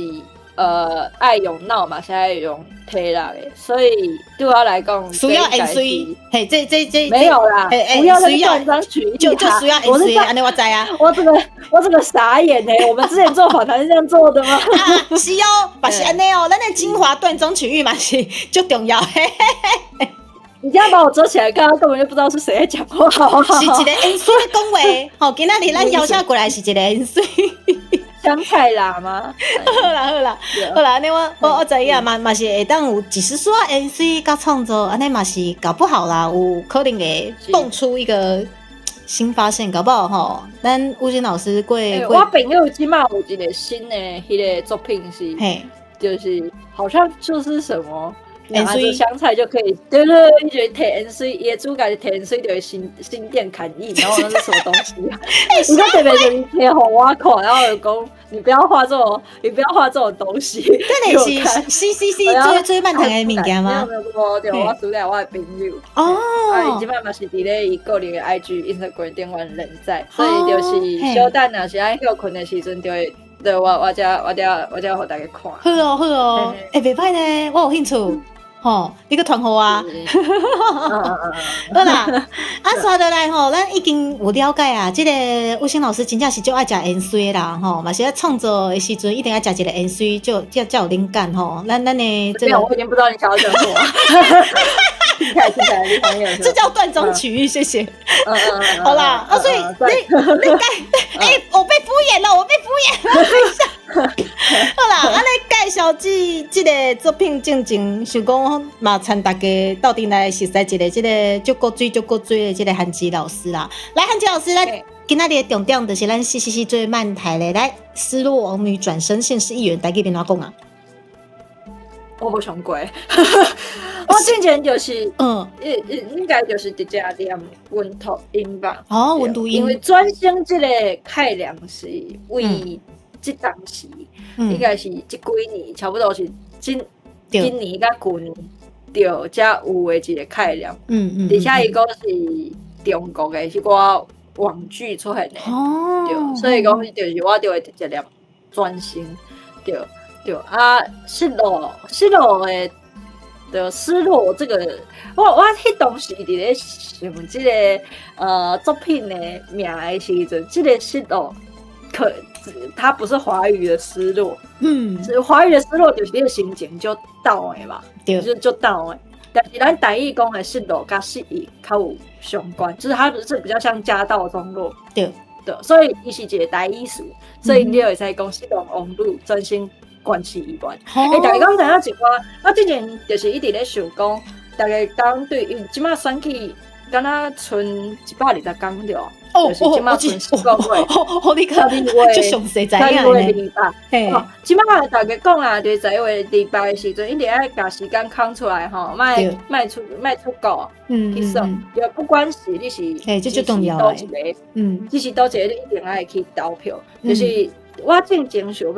爱用脑嘛，是爱用体力的，所以对我来讲需要盐水。嘿，这没有啦，不要再断章取义，就需要盐水。安尼我知啊，我这个傻眼我们之前做访谈是这样做的吗？是哦，嘛是安尼哦，咱的精华断章取义嘛是最重要。你这样把我遮起来，刚刚根本就不知道是谁在讲话，好不好？是一个盐水的讲话。好，今仔日咱邀请过来是一个盐水。香菜啦吗？好啦，安尼我知影嘛是会当有，只是说盐水甲创作，安尼嘛是搞不好啦，有可能会蹦出一个新发现，搞不好吼。咱吴昕老师过，我朋友即马有一个新的迄个作品是，就是好像就是什么。盐水香菜就可以，对，你觉得提盐水，野猪感觉提盐水就会心电感应，然后那是什么东西啊？你说特别就是贴给我看，然后就讲你不要画这种东西。这个是 CCC 最漫谈的物件吗？没有，对，我输给我的朋友。哦，伊即摆嘛是伫咧伊个人的 IG、Instagram 顶玩人在，所以就是小等若是爱休困的时阵，就会对我才互大家看。好哦，袂歹呢，我有兴趣。吼，你个团伙啊，好啦，刷倒来吼，咱已经有了解啊。这个吴兴老师真正是就爱食盐水啦，吼，嘛是在创作的时阵一定要食一个盐水，就有灵感吼。咱的这个，我已经不知道你想要讲什么。听起来你很有。这叫断章取义，谢谢。好啦，所以你我被敷衍了，好啦，安尼介绍这个作品进前，想讲嘛，请大家到底来熟悉一个这个足够水的这个韩吉老师啦。来，韩吉老师，来今仔日的重点就是咱 CCC 最漫台的来失落王女转身现实议员，大家边怎讲啊？我无想过，我之前就是应该就是直接念文读音吧。哦，文读音，因为转型这个概念是为这当时应该是这几年，差不多是今年甲去年对才有的一个概念。而且伊讲是中国的迄个网剧出现的，对，所以讲就是我就会直接念转型，对。对啊，失落的，就失落这个，我迄当时伫咧想这个作品的名的时阵，这个失落它不是华语的失落，是华语的失落就是你的心情就倒的嘛，就倒的。但是咱台语讲的失落跟失意较有相关，就是它是比较像家道中落，对，所以伊是一个台语词，所以你就会使讲失落王女真心。关系意外，大家讲知影一寡，我之前就是一直咧想讲，大家讲对，因为即马选举敢若剩120天了，就是即马剩4个月，好你看，就详细知影咧。即马大家讲啊，就是11月礼拜的时阵，一定要甲时间空出来吼，卖出国去耍，就不管是你是这最重要的，只是倒一个你一定爱去投票，就是。我正经想要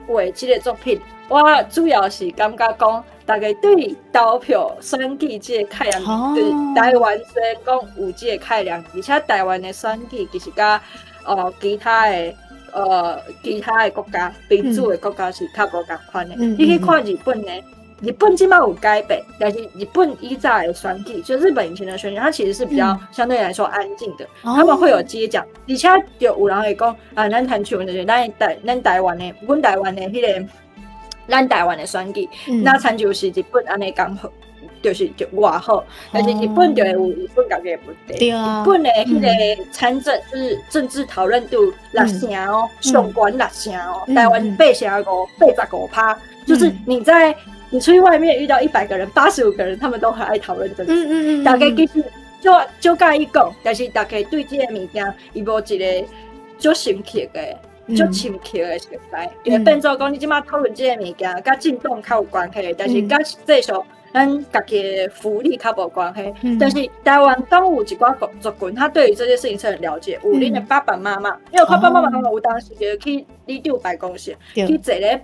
画这个作品，我主要是感觉讲，大家对投票选举这个概念，就是台湾虽然讲有这个概念，而且台湾的选举其实甲其他的国家、民主的国家是较无同款的。你去看日本呢？日本今嘛有改变，但是日本以前的选举，就日本以前的选举，它其实是比较相对来说安静的，他们会有接奖，而且就有人会讲啊，咱谈像就是咱台湾的，阮台湾的迄个，咱台湾的选举，那参就是日本安尼讲好，就是就偌好，但是日本就会有日本家己的问题，日本的迄个参政就是政治讨论度6%哦，上悬6%哦，台湾85%，就是你出去外面遇到100个人，85个人他们都很爱讨论政治。大家其实就介意讲，但是大家对这个物件，伊无一个足深刻的、足深刻的熟悉，就会变做讲你即马讨论这个物件，甲进动较有关系，但是甲这上咱家己的福利较无关系。但是台湾刚有一寡族群，他对于这件事情是很了解。有恁的爸爸妈妈，因为爸爸妈妈有当时就去里长办公室去坐咧。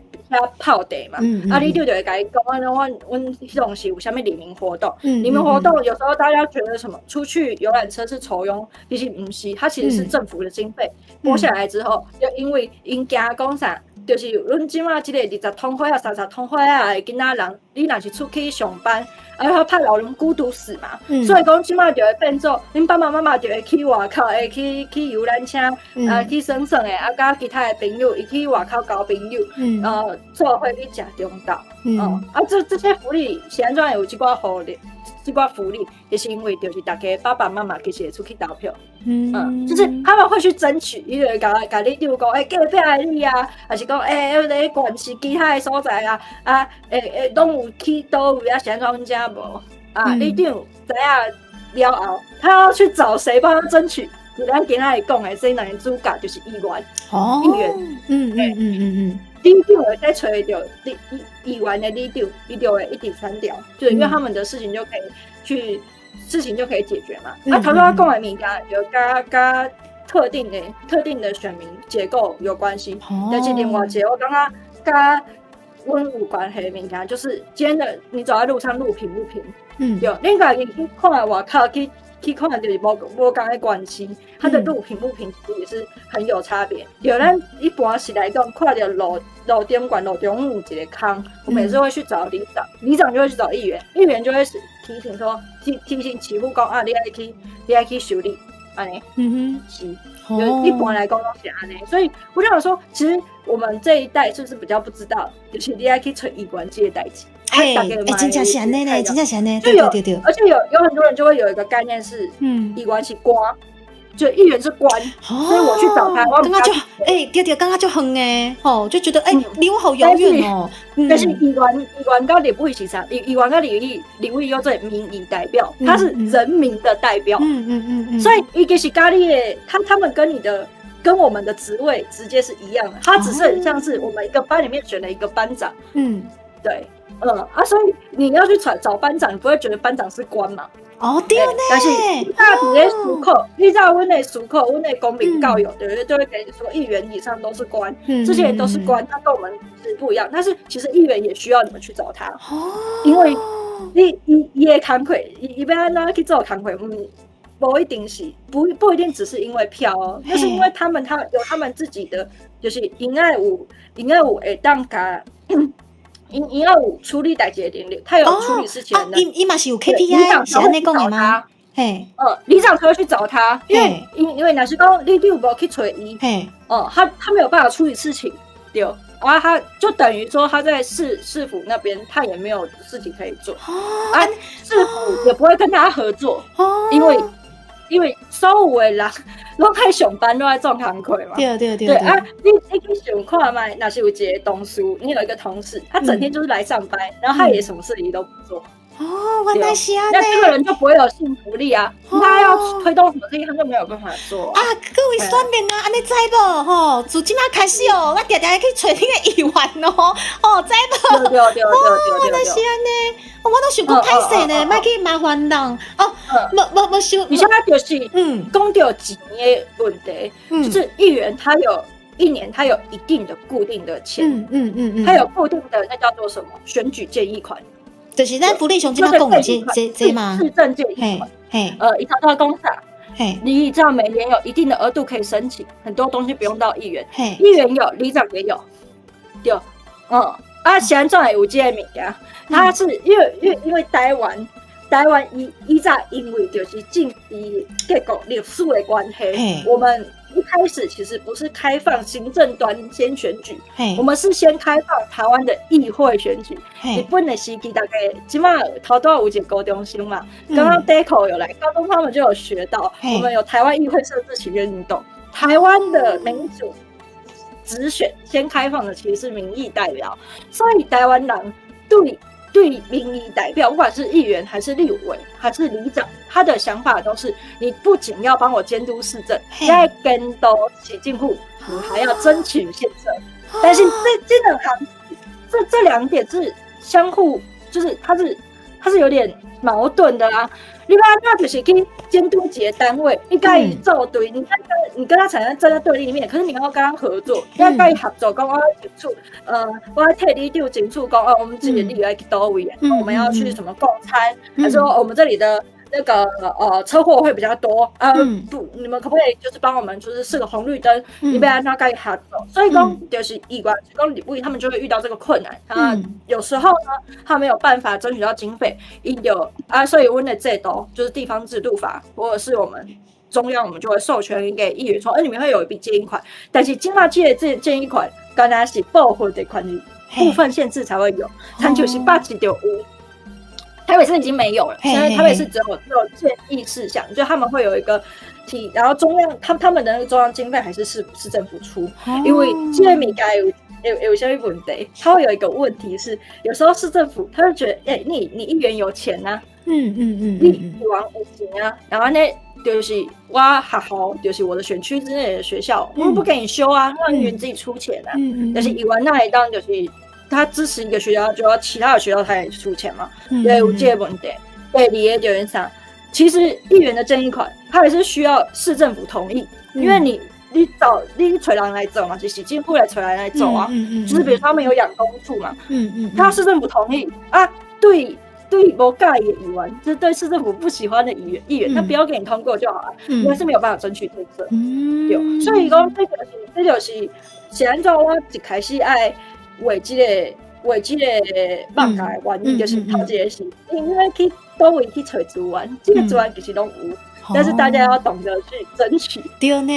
泡茶嘛，你就会甲伊讲，阮迄种是有啥物黎明活动？黎明活动有时候大家觉得什么出去游览车是酬庸，其实不是，它其实是政府的经费拨下来之后，就因为因惊讲啥，就是阮即马即个20通岁啊、30通岁啊的囡仔人，你若是出去上班，他怕老人孤独死嘛，所以讲即马就会变做，恁爸爸妈妈就会去外口，会去游览车，去省省的，甲其他的朋友，伊去外口交朋友，做伙去食中昼，这些福利是安怎有即寡福利？这寡福利也是因为就是大家爸爸妈妈其实会出去投票，就是他们会去争取，伊就会甲你比如讲，隔壁的你啊，还是讲咧县市其他的所在啊，拢有去倒位啊，是安怎阮遮无啊？你长知影了后，他要去找谁帮他争取？就咱今仔日讲的这两个主角就是议员，议员，里长会再找到议员的里长，伊就会一直删掉，就是因为他们的事情就可以解决嘛。头先我讲的物件就甲特定的选民结构有关系。但是另外一个我感觉跟我有关系的物件，就是今天的你走在路上路平不平，对，恁家己去看外口去看就是无同的关系，它的路平不平其实也是很有差别。有咱一般是来讲，看到路顶管路中有一个坑，我们也是会去找里长，里长就会去找议员，议员就会提醒说，提醒起户讲啊，你要去修理，安尼，是，就一般来讲都是安尼。所以我就想说，其实我们这一代是不是比较不知道，就是你要去找议员这个代志。真正是安尼呢，真正是安尼，对。而且有很多人就会有一个概念是，议员是官，就议员是官，所以我去找他，刚刚就对，刚刚就很就觉得离我好遥远哦。但是议员跟立委是啥？议员跟立委有这民意代表，他是人民的代表，所以伊就是跟你的，他们跟我们的职位直接是一样的，他只是很像是我们一个班里面选了一个班长，对。所以你要去找班长，你不会觉得班长是官嘛？对呢。但是你在书课，你在我们的书课，我们的公民教育，对不对？就会跟你说，议员以上都是官，这些人都是官，他跟我们是不一样。但是其实议员也需要你们去找他，因为你的工课，你要安怎去做工课？不一定是不一定只是因为票哦，就是因为他有他们自己的，就是因爱有会当甲。因要有处理代志的能力，他有处理事情的能力。伊嘛是有 KPI， 是安尼讲的吗？里长才会去找他，因为若是讲里长无去找伊，他没有办法处理事情，对，他就等于说他在市府那边他也没有事情可以做，市府也不会跟他合作，因为所有的人拢在上班，都在做工课嘛。对。你去想看嘛，若是有一个同事，你有一个同事，他整天就是来上班，然后他也什么事情都不做。原来是安尼。那这个人就不会有幸福力啊！他要推动什么事情，他就没有办法做啊！各位选民啊，安尼知无？吼，自今仔开始我常常去找你个议员知无？对。原来是安尼。我都想讲歹势呢，莫去麻烦人没想。你现在就是讲到钱的问题，就是议员他有一年他有一定的固定的钱，他有固定的那叫做什么选举建议款，就是咱福利熊今麦讲的这嘛，市政建议款，一条到公xã，里长每年有一定的额度可以申请，很多东西不用到议员，议员有，里长也有，对，现在总有这个物件，它是因为台湾以早因为就是政治结构历史的关系，我们一开始其实不是开放行政端先选举，我们是先开放台湾的议会选举。日本的时期大概起码头都有一个高中生嘛，刚刚 Deco 有来，高中他们就有学到，我们有台湾议会设置请愿运动，台湾的民主直选先开放的其实是民意代表，所以台湾人对民意代表，不管是议员还是立委还是里长，他的想法都是：你不仅要帮我监督市政，在监督市政府，你还要争取宪政。但是这两行，这两点是相互，就是它是有点矛盾的啦。你把他就是去监督一个单位，你跟他做对，你跟他产生站在对立面，可是你要跟他合作，你要跟他合作，讲我要争取，我要替里长争取，讲我们自己的利益要去多位，我们要去什么共餐，还是说我们这里的那个车祸会比较多，不，你们可不可以就是帮我们就是设个红绿灯，你不要让他跟他合作，所以讲就是议员，讲立委他们就会遇到这个困难，有时候呢，他没有办法争取到经费，所以我们的制度就是地方制度法，或者是我们中央，我们就会授权给议员说，你们会有一笔建议款，但是金马界的建议款，刚才是部分的款部分县市才会有，参就是8就有。台北市已经没有了，现在台北市只有建议事项，就他们会有一个然后中央他们的那个中央经费还是市政府出，因为这个物件有些问题，他会有一个问题是，有时候市政府他会觉得，你议员有钱啊，你议员有钱啊，然后呢就是我学校就是我的选区之内的学校，我们不给你修啊，让议员自己出钱啊，但是议员那一当就是。他支持一个学校，就要其他的学校他也出钱嘛，有这个问题。第二个就是啥？其实议员的正议款，它也是需要市政府同意，因为你找人来走嘛，就是政府来找人来走啊，就是比如说他们有养蜂处嘛，他市政府同意啊，对不介意的议员，就是对市政府不喜欢的议员，他不要给你通过就好了，你还是没有办法争取特色，对，所以讲这就是安怎我一开始爱画这个放假的原因，就是头一个是因为去倒位去找资源，这个资源其实都有。但是大家要懂得去争取，对呢。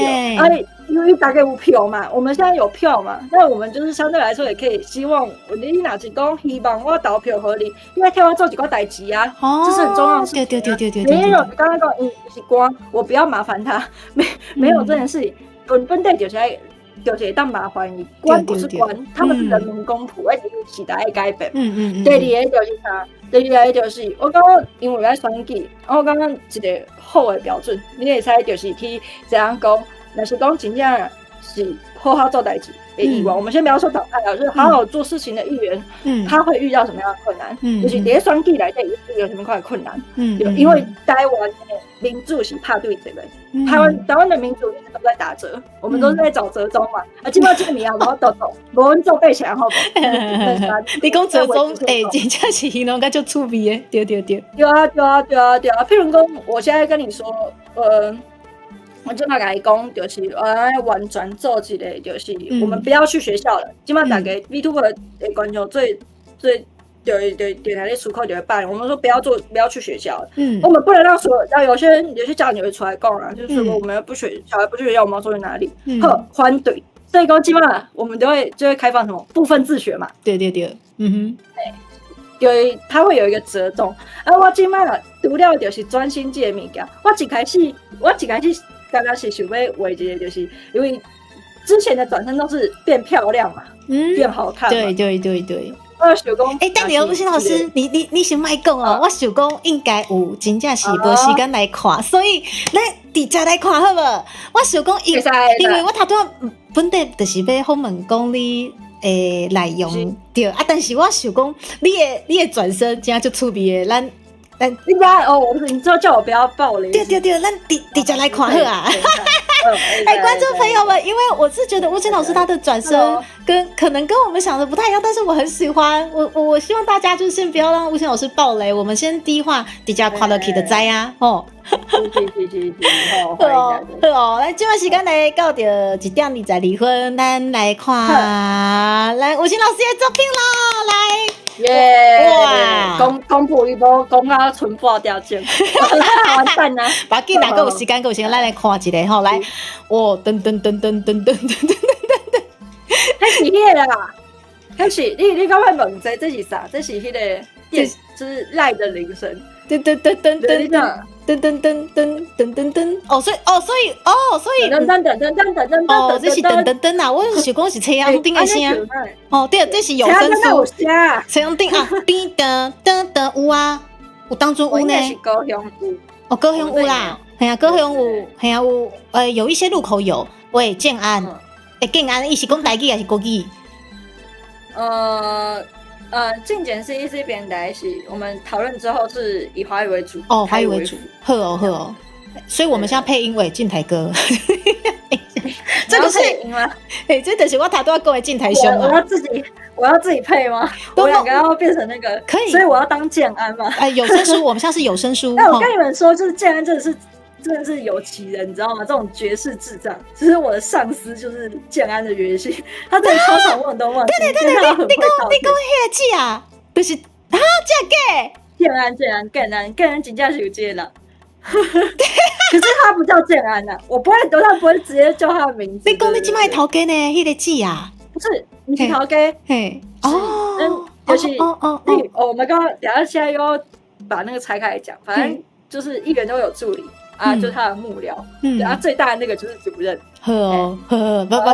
因为大概有票嘛，我们现在有票嘛，那我们就是相对来说也可以希望，你哪是讲希望我投票给你，因为替我做几块代志啊，这是很重要的事情。对。没有刚刚讲是官，我不要麻烦他，没有这件事情，本地就是当麻烦你，官不是官，他们是人民公仆，而且是时代的改变。第二个就是啥？第二个就是我刚刚因为在选举，我刚刚一个好的标准，你会使就是去这样讲，若是讲真正是好好做代志的议员，我们先不要说党派啊，就是好好做事情的议员，他会遇到什么样的困难？就是在选举内底有什么样的困难？因为台湾的民主是拍对这个，台湾的民主一直都在打折，我们都是在找折中嘛。基本上这个名啊，我都走，无人做背起来好不？你讲折中，真正是形容个就趣味的，对。对啊。譬如讲，我现在跟你说，我今麦跟你讲，就是完全做一个，就是我们不要去学校了。今麦大家 VTuber 的观众最就台的出口就会办，我们说不要去学校了。我们不能让所有有些家长也会出来讲啊，就是说我们小孩不去学校，我们要送去哪里？反对。所以讲基本上我们就会开放什么部分自学嘛。对。它会有一个折中。我今麦除了就是专心这个物件，我一开始刚刚是想要画一个，就是因为之前的转身都是变漂亮嘛，变好看嘛。对。我想讲，但你吴欣老师，你先莫讲哦。我想讲应该有真正是无时间来看，所以咱直接来看好无？我想讲，因为我头拄本地就是要访问讲你诶内容对啊，但是我想讲你的转身真就趣味的，咱应该你之后叫我不要爆雷。对，咱直接来看好啊！观众朋友们，因为我是觉得吴欣老师他的转身可能跟我们想的不太一样，但是我很喜欢。我希望大家就先不要让吴欣老师爆雷，我们先第一话直接看落去就知啊！好，来，今晚时间来到着1:22分，咱来看来吴欣老师的作品咯，来。哇！公布一波，公告存破掉件，完蛋啦！把紧哪个有时间，咱来看一下吼，来，噔，开始迄个啦，开始你赶快问这是啥？这是迄个电，就是赖的铃声，噔，所以，这是噔啊！我是讲是车阳顶的声，对，这是有声书，车阳顶啊，噔有啊，有当中有呢，高雄有，高雄有啦，高雄有，有一些路口有，喂，建安，建安，伊是讲台语还是国语？进检是一边来是，我们讨论之后是以华语为主。华语为主，好哦。所以我们现在配音为进台歌。这个是配音吗？这就是我头拄要讲的进台兄啊。我要自己配吗？我两个要变成那个可以，所以我要当建安嘛。有声书，我们现在是有声书。我跟你们说，就是建安真的是有奇人，你知道吗？这种绝世智障，其实我的上司就是建安的原型，他真的超常问东问西。对，你讲迄个字啊，就是这个建安真正是有这个人。可是他不叫建安呐，我不会直接叫他的名字。你讲你今麦头家呢？迄个字啊，不是，你是头家。就是我们刚刚等下现在又要把那个拆开来讲，反正就是议员都有助理。就是他的幕僚，然后最大的那个就是主任。好，我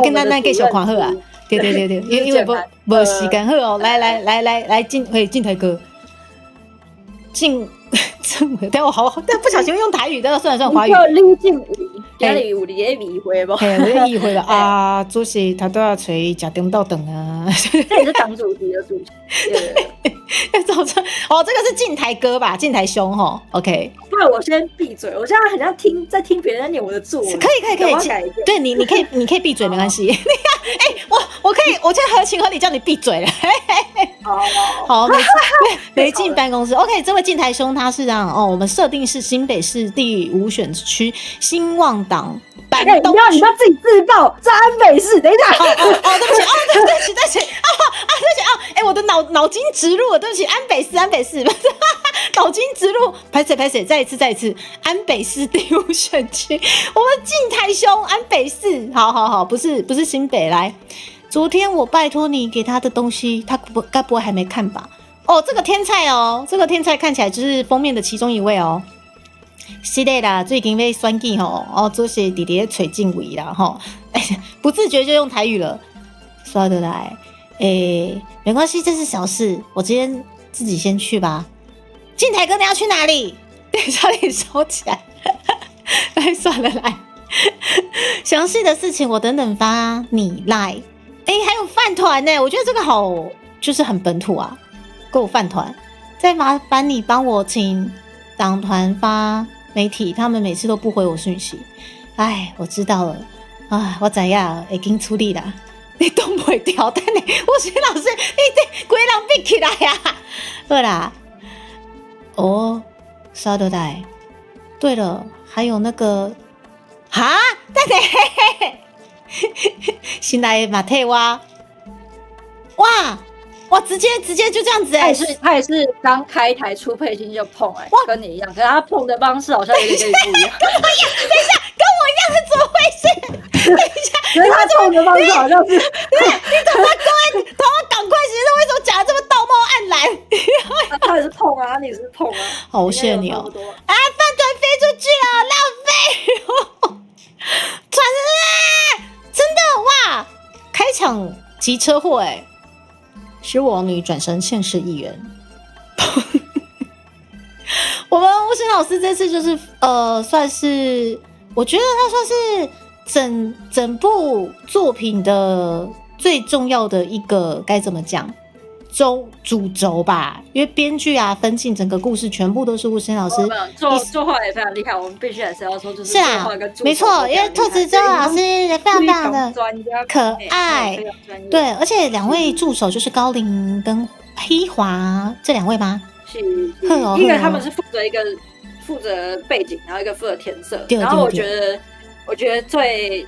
跟咱继续看好啊。对，因为无时间好哦。来进台歌，但我但不小心用台语，但算华语。李进武，家里有你的议会不？有议会了啊！主席他都要找食中昼顿啊。这也是党主席的主席。走车哦，这个是晋台歌吧？晋台兄吼 ，OK。不然我先闭嘴，我现在很像在听别人在念我的作文。可以，对你可以闭嘴，没关系。我可以，我现在合情合理叫你闭嘴了。好，没进办公室。OK， 这位晋台兄他是这样哦，我们设定是新北市第5选区新望党板东区。你不要自己自爆，在安北市。等一下，对不起，我的脑筋植入了，对不起，安北市，脑筋植入，拍谁，再一次，安北市第5选区，我们晋台兄，安北市，好，不是新北来。昨天我拜托你给他的东西，他该不会还没看吧？哦，这个天菜看起来就是封面的其中一位哦。是的啦，最近被选举吼，这些弟弟吹进位啦吼，不自觉就用台语了，刷得来。没关系，这是小事，我今天自己先去吧。晋台哥，你要去哪里？差点收起来。来，算了，来。详细的事情我等等发你来。还有饭团呢，我觉得这个好，就是很本土啊。给我饭团，再麻烦你帮我请党团发媒体，他们每次都不回我讯息。我知道了。我知呀，已经处理了。你都不会掉，但你吴昕老师，你这鬼人闭起来呀！好啦，稍等来。对了，还有那个，等等，新来的马特蛙，哇，直接就这样子他也是刚开台出配音就碰跟你一样，可是他碰的方式好像有点跟你不一样。等一下，跟我一样是怎么回事？等一下，可是他碰的方式好像是，你怎么赶快？其实为什么讲的这么道貌岸然？他也是碰啊，你也是碰啊。好，谢谢你哦。饭团飞出去了，浪费！传了，真的哇！开场即车祸使我女转身现实议员。我们吴昕老师这次就是算是，我觉得他算是整部作品的最重要的一个该怎么讲主轴吧，因为编剧啊、分镜整个故事全部都是吴昕老师作画也非常厉害，我们必须还是要说，就是作画跟没错，因为兔子周老师也非常的可爱，对，而且2位助手就是高凌跟黑华这2位吗？是，一个他们是负责背景，然后一个负责填色，然后我觉得最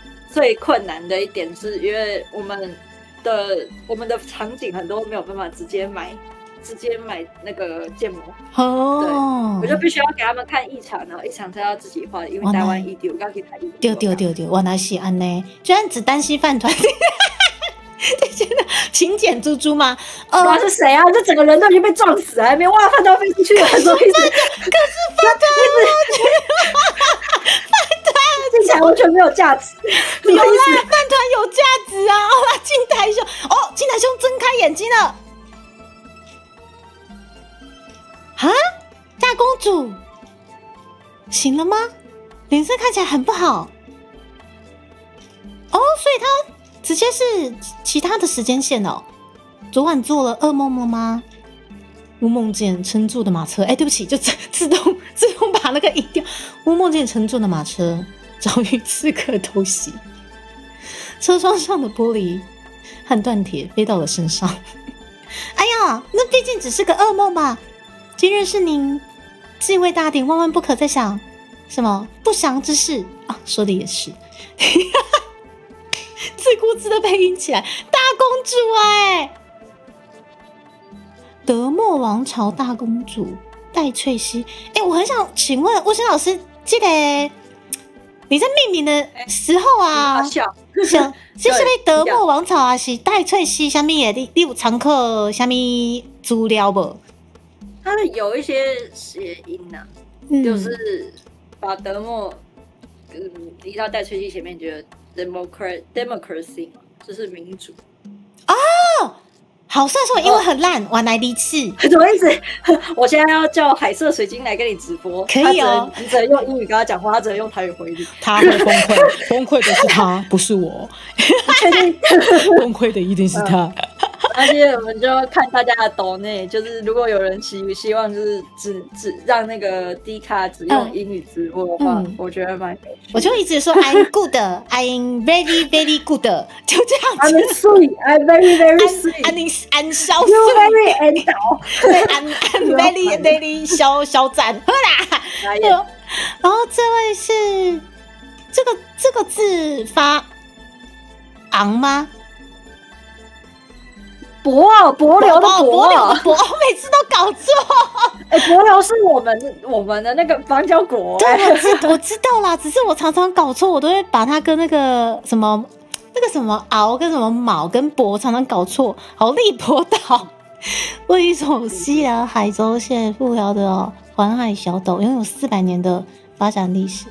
困难的一点是因为我们的场景很多没有办法直接买那个建模对，我就必须要给他们看一场，然后一场才要自己画，因为台湾异地，我刚给他异地。对，原来是安呢，居然只担心饭团。真的勤俭猪猪吗？哇，是谁啊？这整个人都已经被撞死了，还没哇，饭团飞出去了，什么意思？可是饭团听起来完全没有价值。有啦，饭团有价值啊！晋台兄睁开眼睛了。大公主醒了吗？脸色看起来很不好。所以她直接是其他的时间线哦。昨晚做了噩梦了吗？吴梦见乘坐的马车，对不起，就自动把那个移掉。吴梦见乘坐的马车遭遇刺客偷袭，车窗上的玻璃和断铁飞到了身上。哎呀，那毕竟只是个噩梦吧。今日是您继位大典，万万不可再想什么不祥之事啊！说的也是。自顾自的配音起来，大公主德莫王朝大公主戴翠西。我很想请问吴昕老师，这个你在命名的时候啊，是不是德莫王朝啊？是戴翠西什么的？你有参考什么资料不？它有一些谐音啊，就是把德莫移到戴翠西前面，觉得 democracy 嘛，就是民主。好，虽然说我英文很烂，我来离次。什么意思？我现在要叫海色水晶来跟你直播，可以哦。你只能用英语跟他讲话，他只能用台语回你。他会崩溃，崩溃的是他，不是我。确定？崩溃的一定是他。而且我们就看大家的抖内，就是如果有人希望就是只让那个 D 卡只用英语直播的话，我觉得蛮有趣的。我就一直说 I'm good, I'm very very good， 就这样子。I'm sweet, I'm very very sweet, I'm 小 you sweet， very and 倒，对 I'm very very 小赞，好啦。然后这位是这个字发昂吗？柏流的柏，每次都搞错。柏流是我们的那个邦交国。对，我知道啦，只是我常常搞错，我都会把它跟那个什么敖跟什么卯跟博常常搞错，好利博岛。为一种西南海州县富饶的环海小岛，拥有400年的发展历史。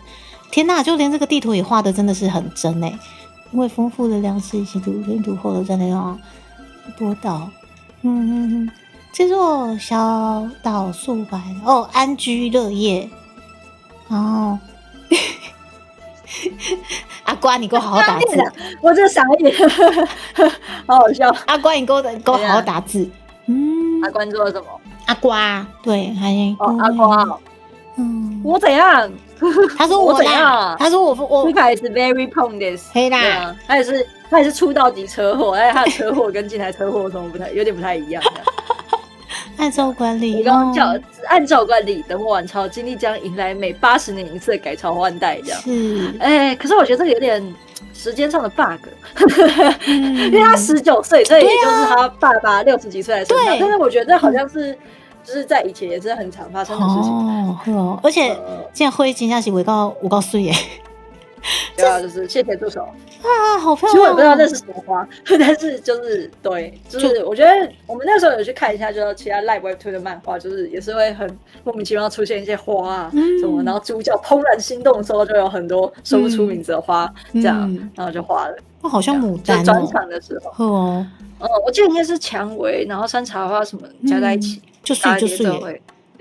天哪，就连这个地图也画的真的是很真欸，因为丰富的粮食以及领土后的战略多岛，这座小岛数百安居乐业，然后阿瓜，你给我好好打字，我这傻眼，好好笑。阿瓜，你给我好好打字。阿关做了什么？阿瓜，对，还阿瓜，我怎样？他说我啦，他说我一开始 very prone this， 黑啦，他也是出道级车祸，但是他的车祸跟进台车祸什么有点不太一样。按照管理，你刚刚叫按照管理，等晚朝经历将迎来每80年一次的改朝换代，这样是。可是我觉得这个有点时间上的 bug， 因为他19岁，所以也就是他爸爸60几岁来生他，但是我觉得好像是。就是在以前也是很常发生的事情而且现在会惊吓是我告诉耶，对啊，就是谢谢助手啊，好漂亮。其实我也不知道那是什么花，但是就是对，就是我觉得我们那时候有去看一下，就是其他 Live Webtoon 的漫画，就是也是会很莫名其妙出现一些花啊什么，然后主角怦然心动的时候，就有很多说不出名字的花，这样，然后就画了。好像牡丹转场的时候，我记得应该是蔷薇，然后山茶花什么加在一起。就睡，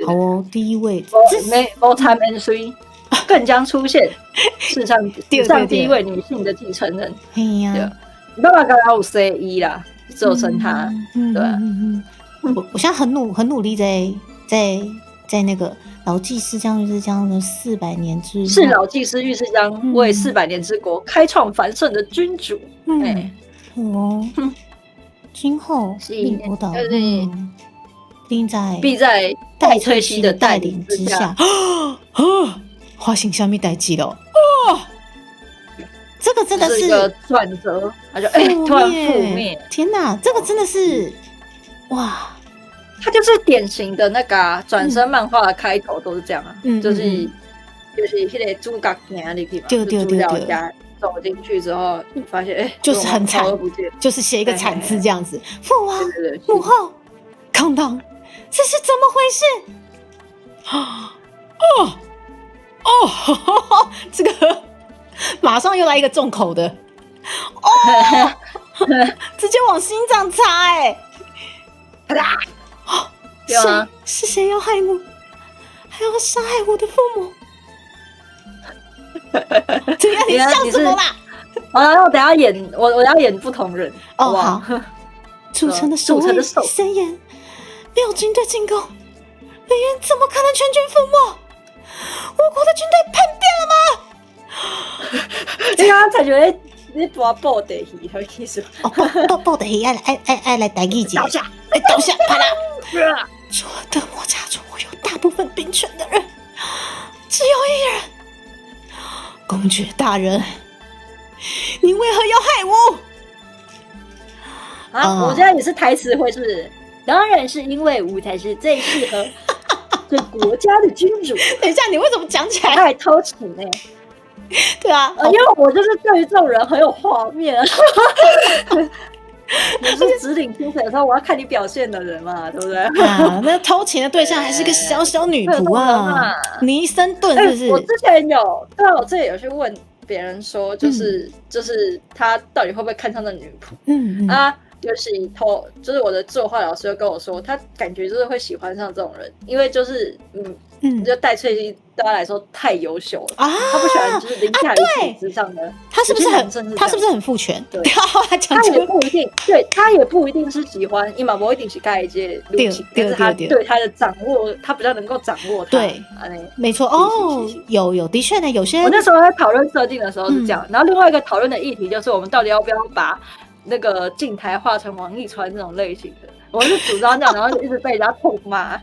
好哦，第一位，没差没水，更将出现史上第一位女性的继承人。哎呀，爸爸刚刚有 C1 啦，只有生他，对。我现在很努力在那个老祭司将玉之江的400年之是老祭司玉之江为400年之国开创繁盛的君主。今后立国岛必在戴翠西的带领之下，发生什么代志了？这个真的是一个转折，他就突然覆灭。天哪，这个真的是哇！他就是典型的那个转身漫画的开头都是这样啊，就是那个主角行进去嘛，就主角家走进去之后，你发现就是很惨，就是写一个惨字这样子。父王母后，康当。这是怎么回事？这个马上又来一个重口的，直接往心脏插是谁要害我？还要杀害我的父母？怎样？你笑什么啦？我等下演，我要演不同人。好。主城的守卫森严。没有军队进攻，李渊怎么可能全军覆没？我国的军队叛变了吗？你刚刚才觉得你播布袋戏，好意思？布袋戏爱来台语讲，倒下，啪啦！除了德摩家族我有大部分兵权的人，只有一人。公爵大人，你为何要害我？我现在也是台词会，是不是？当然是因为我才是最适合对国家的君主。等一下，你为什么讲起来？他还偷情呢？对啊，因为我就是对于这种人很有画面。你是指领清水的时候，我要看你表现的人嘛，对不对？那偷情的对象还是个小小女仆啊，尼森顿是不是？我之前我之前有去问别人说，就是他到底会不会看上那女仆？就是我的作画老师就跟我说，他感觉就是会喜欢上这种人，因为就是就戴翠西对他来说太优秀了啊，他不喜欢就是凌驾于体制上的。他是不是很父权？对，他也不一定，对他也不一定是喜欢伊玛博一定是盖一些路径，但是他对他的掌握，他比较能够掌握他。对，没错哦，有的确呢，有些我那时候在讨论设定的时候是这样，然后另外一个讨论的议题就是我们到底要不要把那个镜台画成王一川这种类型的。我是主张这样，然后就一直被人家痛骂。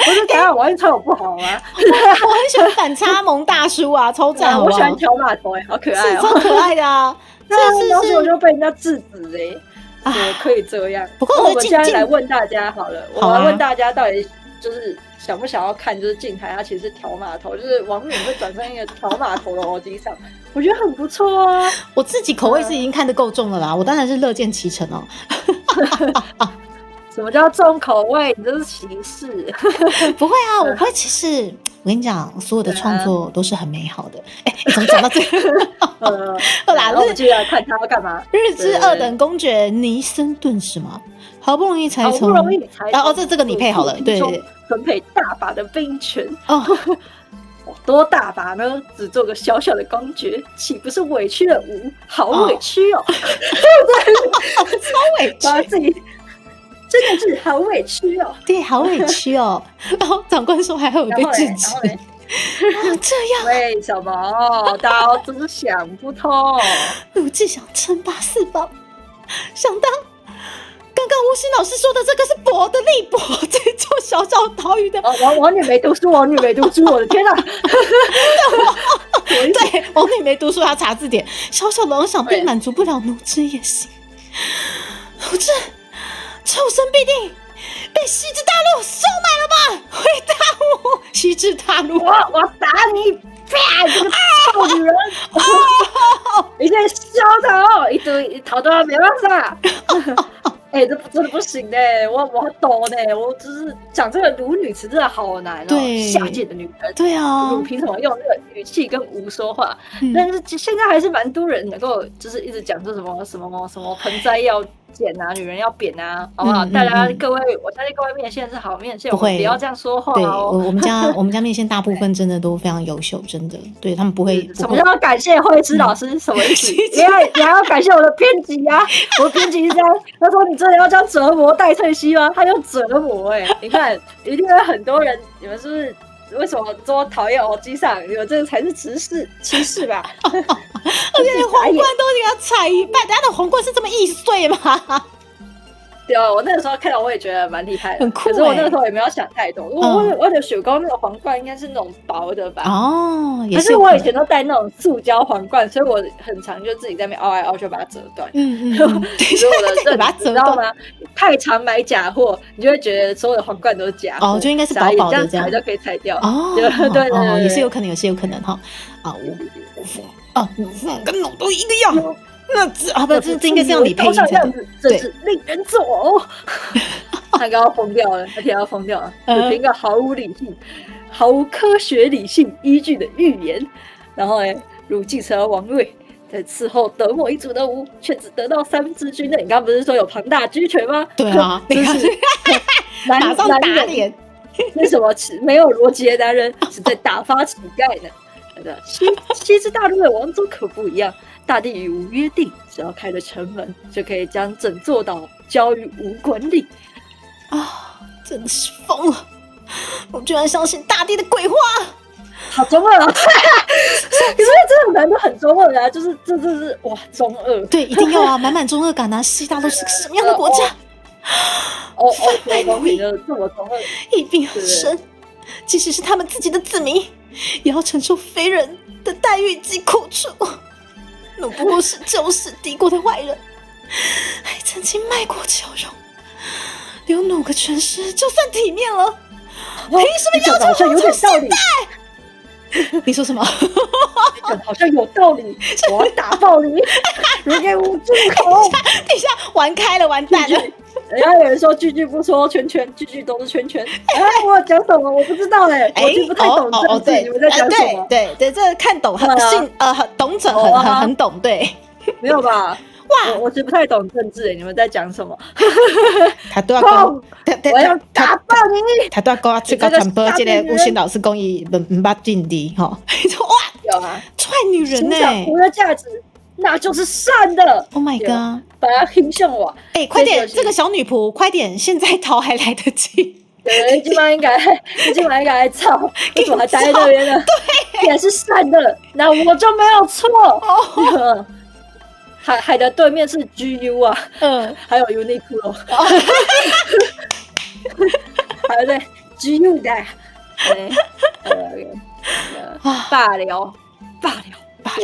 我就想想王一川有不好吗？我很喜欢反差萌大叔啊，超赞！我喜欢条码头好可爱超可爱的啊！是，当时我就被人家制止怎么可以这样？不过我们现在来问大家好了，我来问大家到底就是想不想要看，就是镜台它其实是条码头，就是王敏会转成一个条码头的逻辑上，我觉得很不错啊。我自己口味是已经看得够重了啦，我当然是乐见其成哦。什么叫重口味？你这是歧视？不会啊，我不会歧视。我跟你讲，所有的创作都是很美好的。你怎么讲到这个？后来我们接下来看他要干嘛？日之二等公爵尼森顿是吗？好不容易才从这个你配好了，对，分配大把的兵权哦。多大把呢？只做个小小的公爵，岂不是委屈了吾？好委屈哦！超委屈，把自己。真的是好委屈哦，对，好委屈哦。然后长官说还会有被制止，这样为什么？大家真是想不通。鲁智想称霸四方，想当刚刚吴昕老师说的这个是伯的力伯，这座小小岛屿的王女没读书，王女没读书，我的天哪！对，王女没读书，要查字典。小小的王想必满足不了奴之野心，鲁智。臭生必定被西之大陆收买了吧？回答我，西之大陆！我打你！啪！这个臭女人！一阵烧头，一堆逃都没办法。这真的不行我很懂我就是讲这个鲁女词真的好难对，下贱的女人。对啊，你凭什么用这个语气跟吴说话？但是现在还是蛮多人能够就是一直讲这什么盆栽要剪啊，女人要扁啊，好不好？大家各位，我相信各位面线是好面线，不要这样说话哦。对，我们家面线大部分真的都非常优秀，真的，对他们不会。什么叫感谢慧芝老师？什么意思？你还要感谢我的编辑啊！我的编辑是这样，他说你真的要这样折磨戴翠西吗？他用折磨你看，一定有很多人，你们是不是？为什么这么讨厌欧基上？有这个才是歧视吧？而且连皇冠都给他踩一半，大家的皇冠是这么易碎吗？对啊，我那个时候看到我也觉得蛮厉害的，很酷。可是我那个时候也没有想太多，我的雪糕那个皇冠应该是那种薄的吧？哦，可是我以前都戴那种塑胶皇冠，所以我很常就自己在那边凹来凹去把它折断。所以我的把它折断吗？太常买假货，你就会觉得所有的皇冠都是假货，就应该是薄薄的这样踩就可以踩掉。对，也是有可能，有些有可能哈。跟龙都一个样。这应该是要你配音才对，真是令人作呕。他刚刚疯掉了，他听到疯掉了，凭一个毫无理性、毫无科学理性依据的预言，然后鲁继承了王位，在伺候德莫一族的吾，却只得到3支军队。你刚刚不是说有庞大居权吗？对啊，真是马上打脸。为什么没有逻辑的男人是在打发乞丐呢？西之大陆的王族可不一样。大帝与吾约定，只要开了城门，就可以将整座岛交于吾管理。真的是疯了！我居然相信大帝的鬼话，好中二啊！可是这种人都很中二啊，就是这是哇中二。对，一定要啊，满满中二感啊！西大陆是个什么样的国家？对，公平的这么中二，一病很深，即使是他们自己的子民，也要承受非人的待遇及苦楚。奴不过是旧时敌国的外人，还曾经卖过酒肉，留奴个全尸就算体面了，凭什么要求皇族现代？你说什么？好像有道理，我要打爆你！如给吾住口！等一下，玩开了，完蛋了。人家有人说句句不说圈圈，句句都是圈圈。我讲什么？我不知道我听不太懂政治，你们在讲什么？对，这看懂，懂者很懂，对。没有吧？我是不太懂政治，你们在讲什么？他都要讲，我要打爆你！他都要讲去搞传播，这个吴昕老师讲伊唔捌政治吼，哇，有啊，踹女人呢、欣赏湖的价值，那就是善的。 ！Oh my 对 god！把它欣赏我。快点，这个小女仆，快点，现在逃还来得及。对，今晚应该来吵，为什么还待在那边呢？对，也是善的，那我就没有错。哦，海的对面是 GU 啊，还有 Uniqlo，还有对 GU 的，罢了，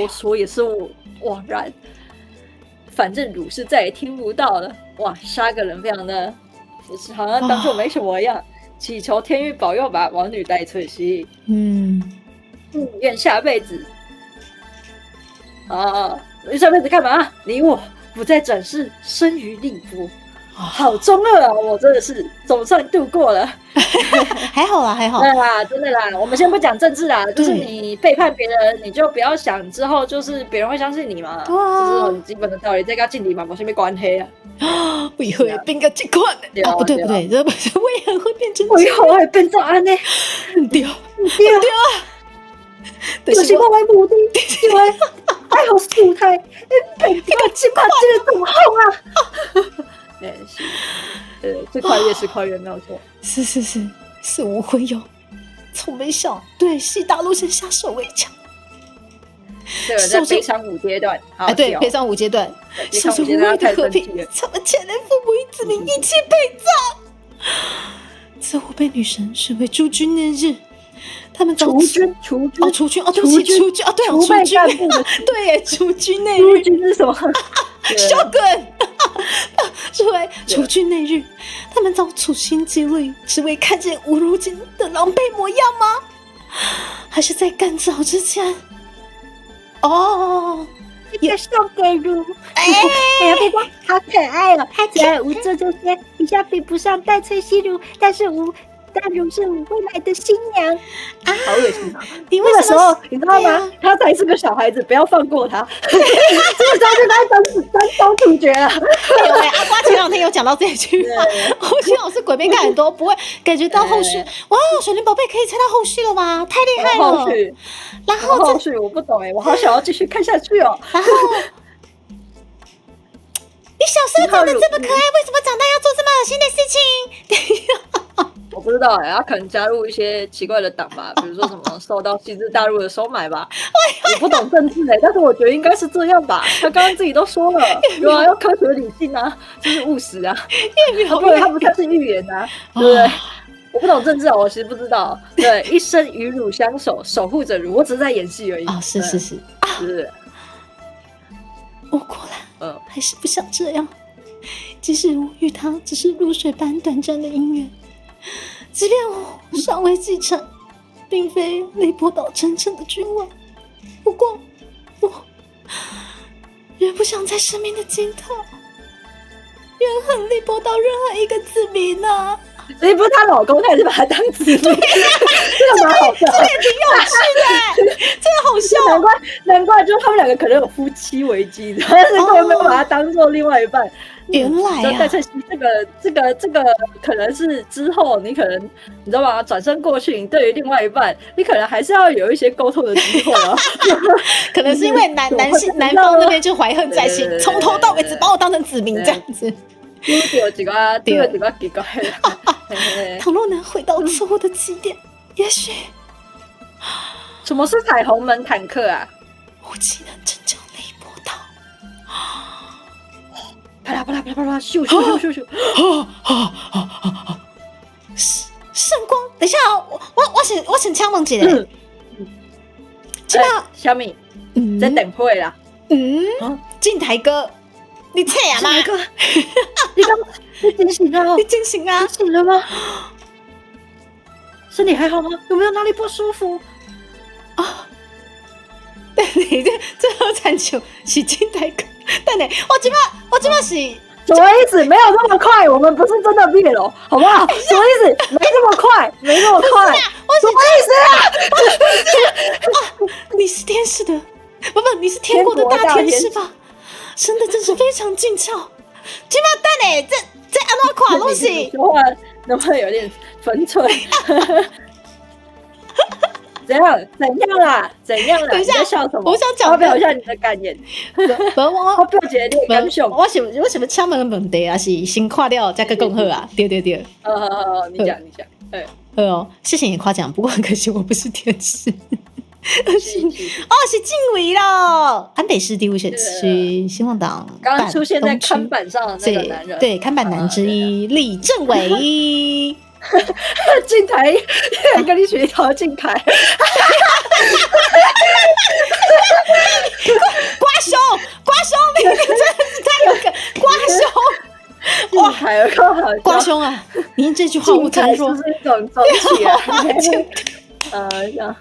我说也是我枉然，反正鲁氏再也听不到了。哇，杀个人非常的。好像当作没什么一样，祈求天域保佑吧，王女戴翠西。愿下辈子下辈子干嘛？你我不再转世，生于立波。好中二啊！我真的是总算度过了，还好啦，还好。对啦，真的啦。我们先不讲政治啦，就是你背叛别人，你就不要想之后就是别人会相信你嘛，这是很基本的道理。这跟敬礼嘛，没什么关系啊。为何会变个这款？不对，这不是为何会变成？为何会变成安尼？对啊，就是我的目的，因为爱好素态，被这个金马这个怎么好啊？是跨越没有错，是无悔哟，从没想对西大陆先下手为强。这个在悲伤5阶段啊，对，悲伤5阶段，守着无畏的和平，他们前来父母与子民一起陪葬。自我被女神选为诸君那日，他们除军哦，对不起，除军啊，对，除军，对耶，除军那日，除军是什么？小滚！是为除军那日，他们遭处心积虑，只为看见我如今的狼狈模样吗？还是在更早之前？也送给如，哎呀，别光好可爱哦！虽然无这些一下比不上戴翠西如，但如是我未来的新娘啊！好恶心啊！你为什么？你知道吗？他才是个小孩子，不要放过他。这个时候就该当主角了。有阿瓜前2天有讲到这句话，我觉得老师鬼片看很多，不会感觉到后续。哇，水灵宝贝可以猜到后续了吗？太厉害了！然后后续我不懂我好想要继续看下去哦。然后。你小时候长得这么可爱，为什么长大要做这么恶心的事情？我不知道他可能加入一些奇怪的党吧，比如说什么受到西之大陆的收买吧。我不懂政治但是我觉得应该是这样吧。他刚刚自己都说了，对啊，要科学理性啊，就是务实啊。他不像是预言啊，对不对？我不懂政治我其实不知道。对，一生与汝相守，守护着汝，我只是在演戏而已。是。我果然还是不想这样。即使我与他只是露水般短暂的姻缘，即便我尚未继承，并非雷波岛真正的君王，不过我仍不想在生命的尽头怨恨雷波岛任何一个子民啊！所以不是她老公，她也是把她当子民，这个蛮好笑，这也挺有趣的，真的好笑。难怪，就是他们2个可能有夫妻危机，但是根本没有把她当做另外一半。原来啊，戴翠西这个可能是之后你可能你知道吗？转身过去，你对于另外一半，你可能还是要有一些沟通的机会啊。可能是因为男方那边就怀恨在心，从头到尾只把我当成子民这样子。有几个奇怪。倘若能回到错误的起点，也许什么是彩虹门坦克啊？武器能拯救雷波岛。啪啦，咻！圣光，等一下我先请问一下，这小米在等会啦。进台哥，你册啊吗？你惊醒了？你惊醒啊？醒了吗？身体还好吗？有没有哪里不舒服？你这好惨求是进台哥，但我这把是什么意思？没有那么快，我们不是真的灭了，好不好？什么意思？没那么快。什么意思啊？你是天使的，不，你是天国的大天使吧？真的真是非常精巧。今嘛等下，这安怎看拢是？说话能不能有点分寸？怎样啦？怎样啦？等一下你在笑什么？我想讲发表一下你的感言。发表一下你的感想。我想要请问问题啊，是先看了再去讲好啊？对。你讲。好哦，谢谢你夸奖，不过很可惜我不是天使。是静伟咯，安北市第5选区新望党刚刚出现在看板上的那个男人，对，看板男之一李正伟。进台跟你学一条进台。瓜兄，你真的是太有梗，瓜兄。哇，瓜兄啊！您这句话我只能说是一种中气啊。这样。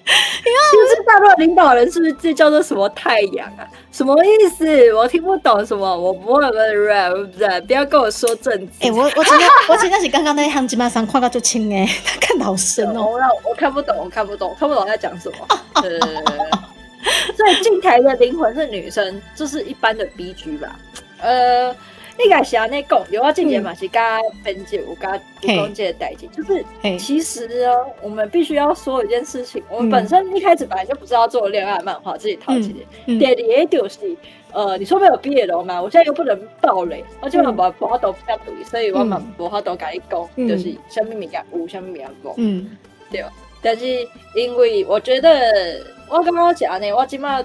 其实大陆领导人是不是这叫做什么太阳啊？什么意思？我听不懂什么，我不会不要跟我说政治。我真的是刚刚那行基本上看到就清哎，他看得好深哦。我看不懂在讲什么。所以进台的灵魂是女生，这是一般的 BG 吧？应该是安尼讲，有我之前嘛是跟编辑有讲这个代志，就是其实呢，我们必须要说一件事情，我们本身一开始本来就不是要做恋爱漫画，自己套起来。第二就是你说没有毕业了嘛？我现在又不能爆雷，我基本上无法度不对，所以我嘛无法度跟你讲，就是什么物件有，什么物件无。对，但是因为我觉得我刚刚讲呢，我今嘛。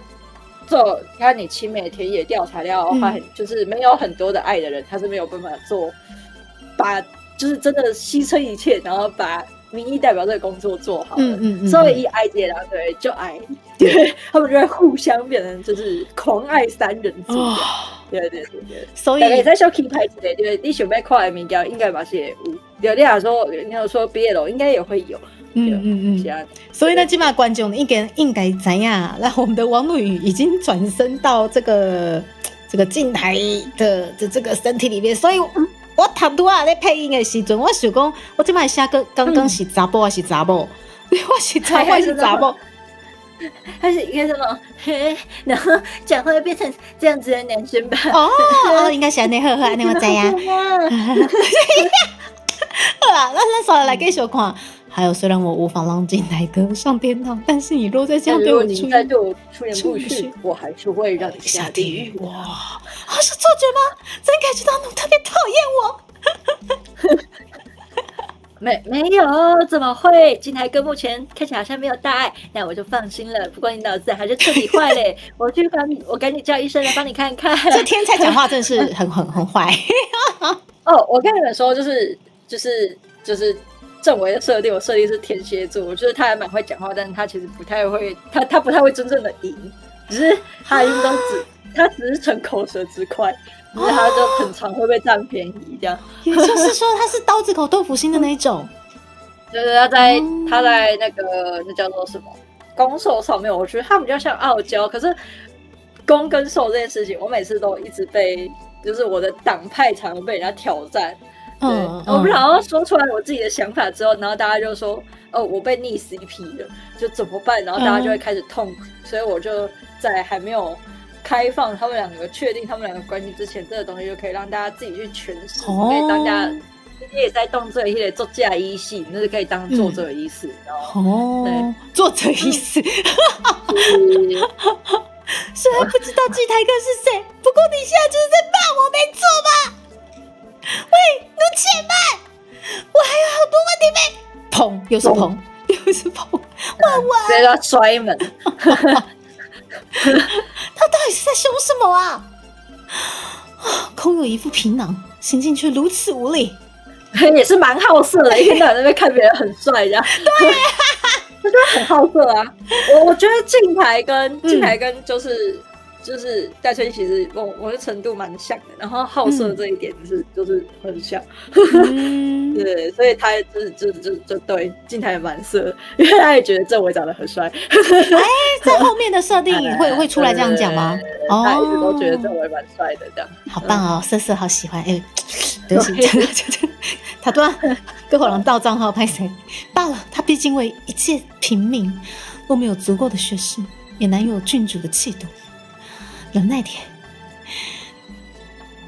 做看你亲美田野调查料，就是没有很多的爱的人，他是没有办法把就是真的牺牲一切，然后把民意代表这个工作做好了。所以一爱这人对就爱，对，他们就会互相变成就是狂爱3人组。对。所以在小 K 牌之类，就是你想要看的物件，应该嘛是有。对你来说，你有说毕业了，应该也会有。所以呢，基本上观众应该知影，那我们的王路宇已经转身到这个镜台的这个身体里面，所以我头拄仔咧配音的时阵，我想讲，我即摆写个刚刚是查甫还是查某？我是查甫还是查某？还是应该什么？然后讲话会变成这样子的男生吧？应该是安尼，好，安尼我知呀。好啦，那稍后来继续看。还有，虽然我无法让进台歌上天堂，但是你若再这样对我出现不去，我还是会让你下地狱。哇，是错觉吗？真感觉到你特别讨厌我。没有，怎么会？进台歌目前看起来好像没有大碍，那我就放心了。不过你脑子还是彻底坏嘞，我赶紧叫医生来帮你看看。这天才讲话真的是很坏。我跟你们说，就是正维的设定，我设定是天蝎座，我觉得他还蛮会讲话，但是他其实不太会，他不太会真正的赢，只是他他只是逞口舌之快，只是他就很常会被占便宜这样。也就是说，他是刀子口豆腐心的那一种。就是他在那个那叫做什么攻受上面，我觉得他比较像傲娇，可是攻跟受这件事情，我每次都一直被，就是我的党派常被人家挑战。我不想要说出来我自己的想法之后，然后大家就说我被逆 CP 了，就怎么办？然后大家就会开始痛苦，所以我就在还没有开放他们两个确定他们两个关系之前，这个东西就可以让大家自己去诠释，可以当大家也在动这一些作家意识，那是可以当作者意思，然后对作者意思。虽然不知道祭台哥是谁，不过你现在就是在骂我，没错吧？喂，奴且慢，我还有好多问题没。砰，又是砰，哇！直接要摔门。他到底是在凶什么啊？空有一副皮囊，行进却如此无力。也是蛮好色的，一天到晚在那边看别人很帅，这样。对啊，他就很好色啊。我觉得镜台跟就是戴春其实我的程度蛮像的，然后好色这一点就是很像。对，所以他就对镜台也蛮色，因为他也觉得郑伟长得很帅。在后面的设定会出来这样讲吗？他一直都觉得郑伟蛮帅的，这样。好棒哦，色好喜欢。对不起，他突然跟火狼盗账号拍谁罢了？他毕竟为一介平民，若没有足够的学识，也难有郡主的气度。忍耐点。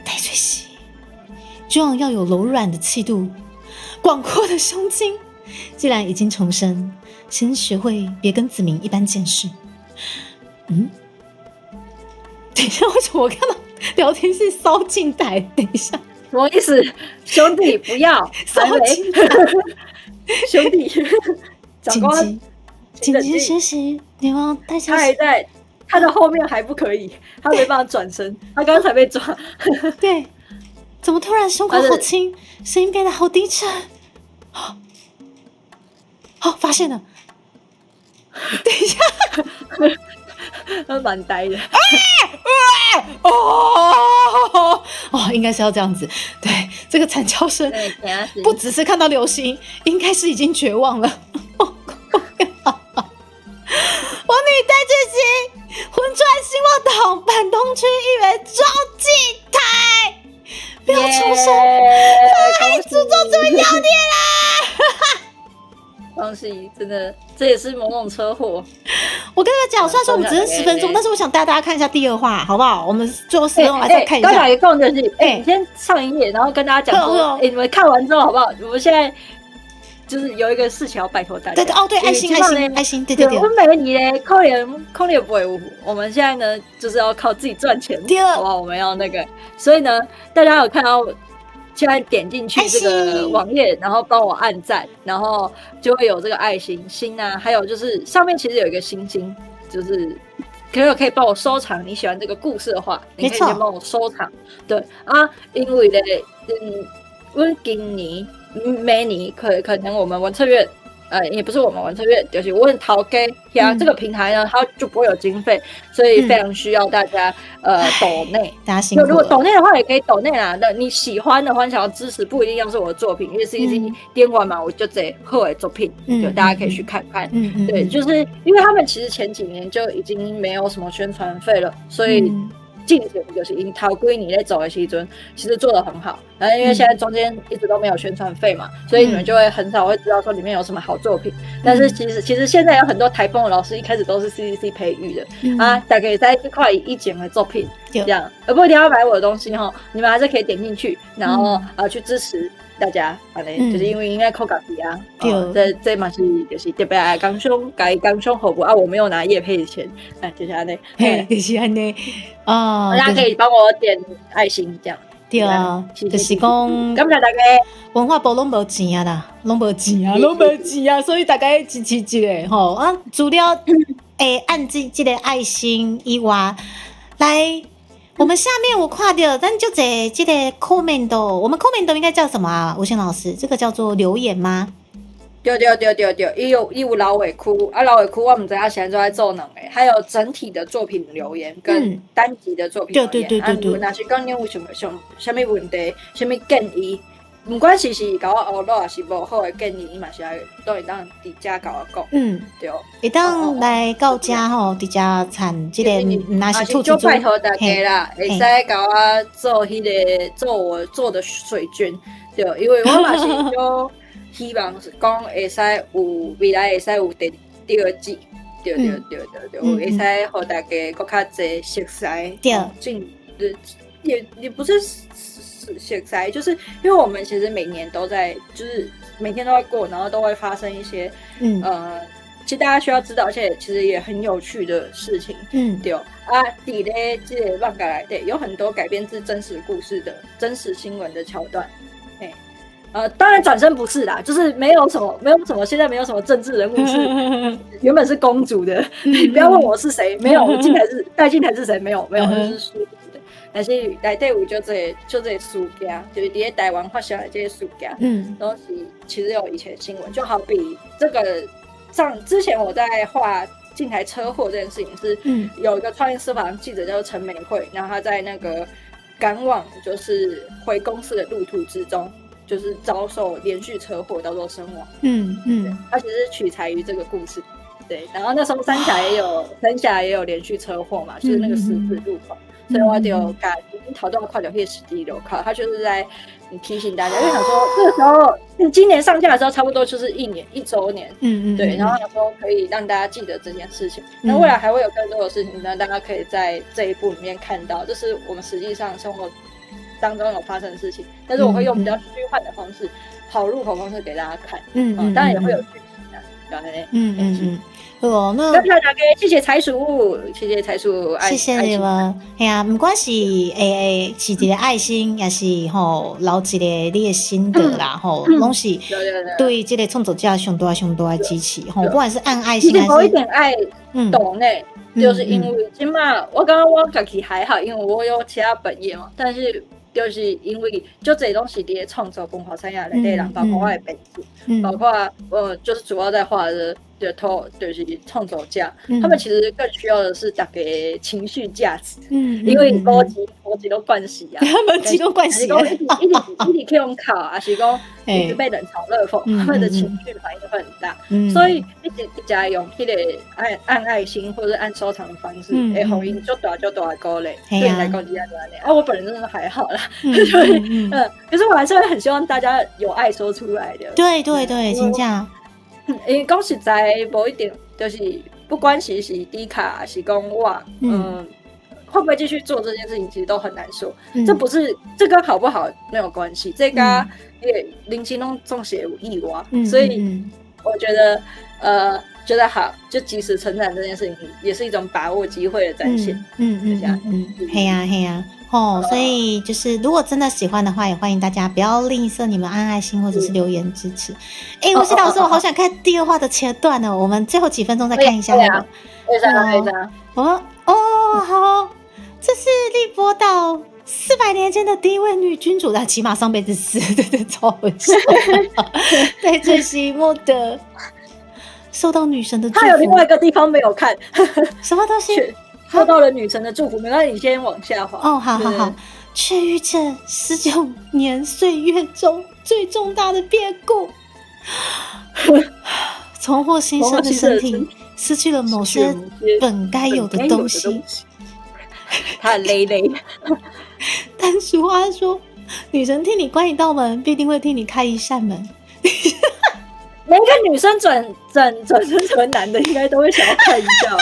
戴翠西，希望要有柔软的气度，广阔的胸襟。既然已经重生，先学会别跟子明一般见识。等一下，为什么我看到聊天室烧进台？等一下，什么意思？兄弟不要烧进台，兄弟，长官紧急学习，你忘戴小他还在，他的后面还不可以，他没办法转身，他刚才被抓。对，怎么突然胸口好轻，声音变得好低沉？发现了，等一下，他蛮呆的。应该是要这样子。对，这个惨叫声不只是看到流星，应该是已经绝望了。王女戴翠西，魂川希望党板东区议员周继台，不要重生，来诅咒这位妖孽啦！恭喜，真的，这也是某种车祸。我跟你们讲，虽然说我们只剩10分钟，但是我想带大家看一下第二话，好不好？我们最后10分钟来再看一下。刚才一共就是，你先上一页，然后跟大家讲说，你们看完之后好不好？我们现在就是有一个事情要拜托大家。对，爱心，对。我们每年扣脸不会无，我们现在呢就是要靠自己赚钱，好不好？我们要那个，所以呢，大家有看到。现在点进去这个网页，然后帮我按赞，然后就会有这个爱心啊，还有就是上面其实有一个星星，就是可以帮我收藏。你喜欢这个故事的话，你可以先帮我收藏。对啊，因为呢，我今年每年可能我们文策院。也不是我们文策院，就是问陶给呀，这个平台呢，它就不会有经费，所以非常需要大家抖内，大家辛苦了。如果抖内的话，也可以抖内啦。那你喜欢的话，想要支持，不一定要是我的作品，因为CC 点完嘛，我就这后的作品，就大家可以去看看。对，就是因为他们其实前几年就已经没有什么宣传费了，所以。近前就是因头几年在走的时阵，其实做得很好。然后因为现在中间一直都没有宣传费嘛，所以你们就会很少会知道说里面有什么好作品。但是其实现在有很多台风的老师一开始都是 CCC 培育的大家在一块一剪的作品这样，而不一定要买我的东西哈，你们还是可以点进去，然后去支持。大家，就是因为应该扣港币啊，这嘛是就是特别爱刚兄服务啊，我没有拿业配的钱，就是安尼，就是安尼大家可以帮我点爱心这样。对啊，就是讲，感谢大家。文化部拢无钱啊啦，拢无钱啊，所以大家支持一下吼啊，除了按这个爱心以外，来。我们下面我看到，但就这个 comment， 我们 comment 应该叫什么啊？吴贤老师，这个叫做留言吗？对，伊有老尾区啊，老尾区我们知道现在都在做两个，还有整体的作品留言跟单集的作品留言。对。那是讲你有什么问题，什么建议？不管是甲我学到，还是无好的建议，伊嘛是都会当伫遮甲我讲。对。会当来到遮吼，伫遮产即个，若是兔子就拜托大家啦，会使甲我做我做的水军，对，因为我嘛是就希望是讲会使有未来会使有第二季，对，会使互大家更较侪熟悉，对，也不是。熟悉，就是因为我们其实每年都在，就是每天都在过，然后都会发生一些，其实大家需要知道，而且其实也很有趣的事情，对底咧这个漫画来对，有很多改编自真实故事的真实新闻的桥段，当然转身不是啦，就是没有什么，现在没有什么政治人物是原本是公主的，你不要问我是谁，没有，我带进台是谁，没有，就是书。但是内底有就这事件，就是伫台湾发生的这些事件，都是其实有以前新闻，就好比这个之前我在画进台车祸这件事情是，有一个创意司法记者叫做陈美惠，然后他在那个赶往就是回公司的路途之中，就是遭受连续车祸，到时候身亡。他其实取材于这个故事。对，然后那时候三峡也有连续车祸嘛，就是那个十字路口。所以我就把头都要快点去实地流考，他就是在提醒大家，因为想说这个时候今年上架的时候差不多就是1周年，对，然后想说可以让大家记得这件事情，那未来还会有更多的事情呢，大家可以在这一部里面看到，这是我们实际上生活当中有发生的事情，但是我会用比较虚幻的方式，好入口方式给大家看，当然也会有剧情的，那票大家谢谢财叔，谢谢财叔，谢谢你们。哎呀，不管是是一个爱心，也是留一个你的心得啦，拢是对这个创作者上大的支持，不管是按爱心还是一点爱懂呢，就是因为起码我刚刚我自己还好，因为我有其他本业嘛，但是就是因为就这东西的创作文化产业内底人，包括我的本事，包括就是主要在画的。就是创作者，他们其实更需要的是大家情绪价值，因为高级都关系啊，他们几种关系，一直去用考，还是讲一直被冷嘲热讽，他们的情绪反应会很大，所以一直用迄个按爱心或者按收藏的方式，会互因就大的鼓励，对你来讲是这样的。我本人真的还好啦，所以可是我还是会很希望大家有爱说出来的。对，真的。因为讲实在无一定，就是不管是低卡还是讲我，会不会继续做这件事情，其实都很难说。这不是这跟好不好没有关系，这跟也零星中写有意外，所以我觉得好，就及时成长这件事情，也是一种把握机会的展现。嘿呀。所以就是如果真的喜欢的话，也欢迎大家不要吝啬你们按爱心或者是留言支持。吴西老师，我好想看第二话的前段呢，我们最后几分钟再看一下那个。可以好，这是力波岛400年间的第一位女君主，但起码上辈子死，对，超好笑。对，这是莫德受到女神的祝福。他有另外一个地方没有看，什么东西？受到了女神的祝福，没关系，你先往下滑。好，却遇这19年岁月中最重大的变故，重获新生的身体失去了某些本该有的东西，他很累。但俗话说，女神替你关一道门，必定会替你开一扇门。每个女生转身成男的，应该都会想要看一下。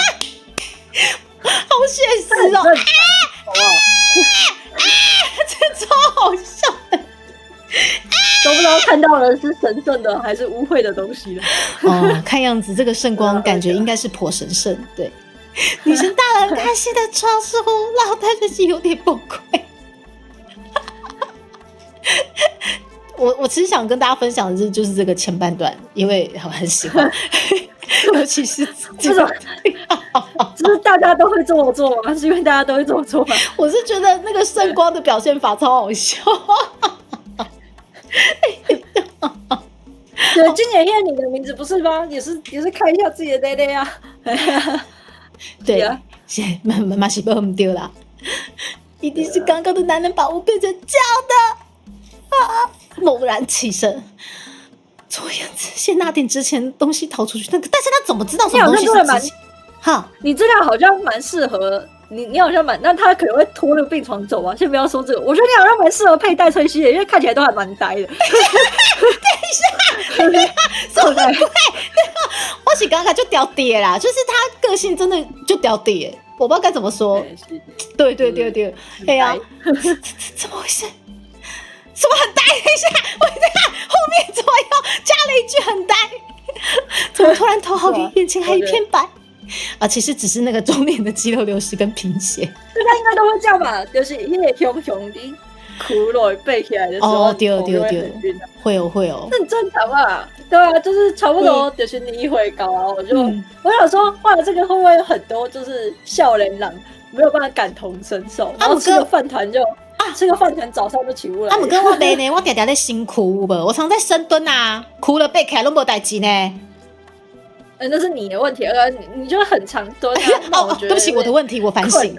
好现实哦！这超好笑的，都不知道看到的是神圣的还是污秽的东西了。看样子这个圣光感觉应该是颇神圣。对，女神大人开心的超似乎老太太是有点崩溃。我其实想跟大家分享的就是这个前半段，因为我很喜欢。尤其是这种，就是大家都会这么做吗？是因为大家都会这么做吗？我是觉得那个圣光的表现法超好笑。对，今年因为你的名字不是吗？也是看一下自己的 day 啊。对啊，嘛是不很丢啦，一定是刚刚的男人把我变成这样的。猛然起身。做样子，先拿点之前东西逃出去。但是他怎么知道什么东西是之前？你这个好像蛮适合你好像那他可能会拖那个病床走啊。先不要说这个，我觉得你好像蛮适合配戴翠西的，因为看起来都还蛮呆的。等一下，什么对？我是刚刚就屌爹啦，就是他个性真的就屌爹，我不知道该怎么说。对，哎呀，怎么回事？什么很呆？等一下，我在看后面左右加了一句很呆，怎么突然头好晕，眼前还一片白？其实只是那个中年的肌肉流失跟贫血。大家应该都会这样吧？就是因为熊的骷髅背起来的时候，对，会哦，那很正常啊。对啊，就是差不多就是你一回高啊，我想说，哇，这个会不会有很多就是少年郎没有办法感同身受，然后吃个饭团就。吃个饭团早上就起不来。不过我没呢，我常常在辛苦不？我常在深蹲啊，哭了背起来都没代志呢。那是你的问题，你就很常蹲啊。对不起，我的问题，我反省，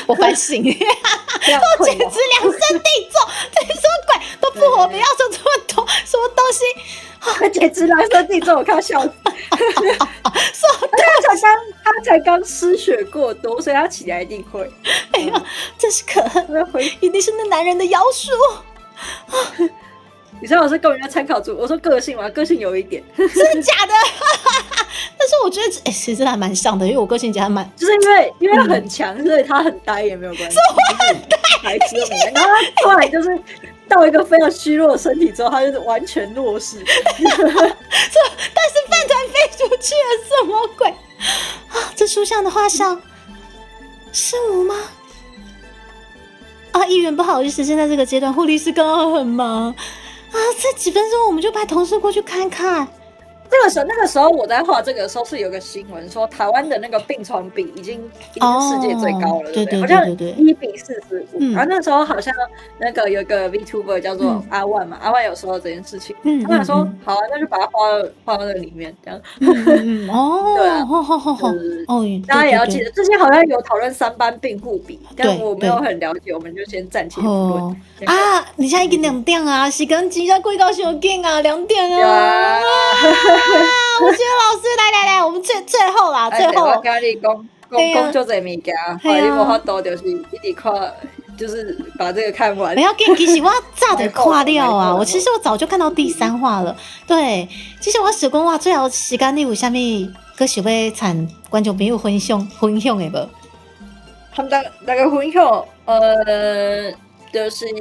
我反省。我简直量身定做，这什么鬼都不合，不要说这么多，什么东西？简直量身定做，我看笑死。说他他才刚失血过多，所以他起来一定会。哎呀，真是可恨，一定是那男人的妖术。你知道我是根本在参考住，我说个性嘛，个性有一点，真的假的？但是我觉得，其实还蛮像的，因为我个性其实还蛮，就是因为他很强，所以他很呆也没有关系，我很呆，白痴都没关系。然后他后来就是到一个非常虚弱的身体之后，他就是完全弱势。但是饭团飞出去了，什么鬼啊？这书上的画像是我吗？啊，议员不好意思，现在这个阶段，护理师刚刚很忙啊，这几分钟我们就派同事过去看看。那个时候我在画这个的时候是有个新闻说台湾的那个病床比已经是世界最高了，对不对？好像1:45。然后那时候好像那个有一个 VTuber 叫做阿万嘛，阿万有说到这件事情，他们说好啊，那就把它画到那个里面，这样。对啊，大家也要记得，之前好像有讨论3班病护比，但我没有很了解，我们就先暂且不论。啊，你现在已经2点啊，时间真的过到伤紧啊，2点啊。我觉得老师来，我们最后啦，最后。我跟你讲就这物件，你无法度就是一直看，就是把这个看完。不要紧，其实我早就看了啊，我早就看到第3话了。对，其实我想讲话最后时间你有啥物搁想要参观众朋友分享的无？他们大概分享，就是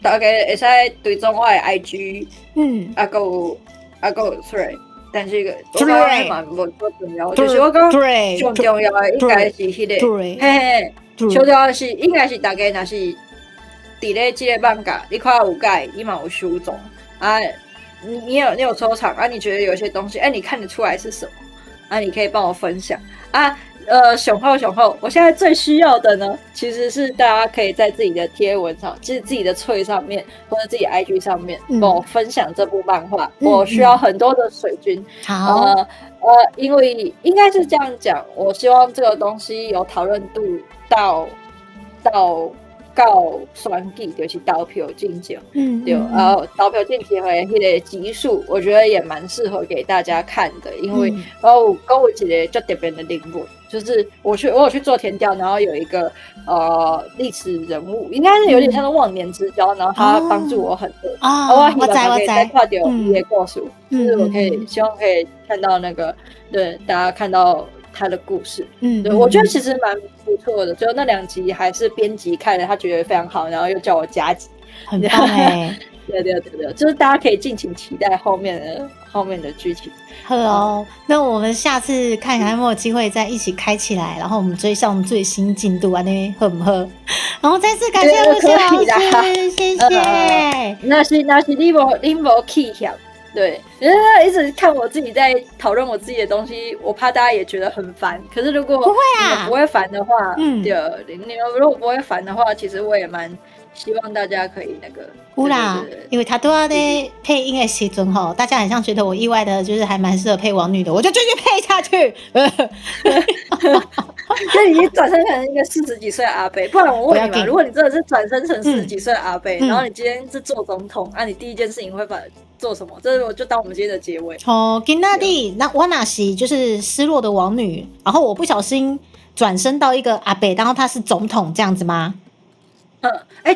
大概会使追踪我的 IG， 还有 Thread， 但是我感觉蛮不重要，就是我讲最重要的应该是迄个，最重要的是应该是大家若是伫咧这个漫画，你看有改，你嘛有收藏啊，你有收藏啊，你觉得有些东西，你看得出来是什么啊？你可以帮我分享啊。雄厚，我现在最需要的呢，其实是大家可以在自己的贴文上，就是自己的脆上面，或者自己 IG 上面，帮我分享这部漫画。我需要很多的水军。好，因为应该是这样讲，我希望这个东西有讨论度到选举，就是投票进行，对，然后投票进行的迄个集数，我觉得也蛮适合给大家看的，因为有一个较特别的领悟，就是我有去做田调，然后有一个历史人物，应该是有点像是忘年之交，然后他帮助我很多我希望可以再看到一些故事，就是我希望可以看到那个，对，大家看到他的故事，对，我觉得其实蛮不错的。最后那2集还是编辑看了，他觉得非常好，然后又叫我加集，很棒哎！对，就是大家可以敬请期待后面的剧情。好哦，那我们下次看有没有机会再一起开起来，然后我们追上最新进度啊，那好不好？然后再次感谢陆老师，谢谢。那是你无气象。对，因为他一直看我自己在讨论我自己的东西，我怕大家也觉得很烦。可是如果不会啊，不会烦的话，对，你们如果不会烦的话，其实我也蛮希望大家可以那个。有啦，因为他都要在配音的时阵吼，大家好像觉得我意外的就是还蛮适合配王女的，我就继续配下去。那你转身成一个40几岁的阿伯，不然我问你嘛，如果你真的是转身成40几岁的阿伯，然后你今天是做总统，你第一件事情会做什么？这我就当我们今天的结尾。今仔日那我那是就是失落的王女，然后我不小心转身到一个阿伯，然后他是总统这样子吗？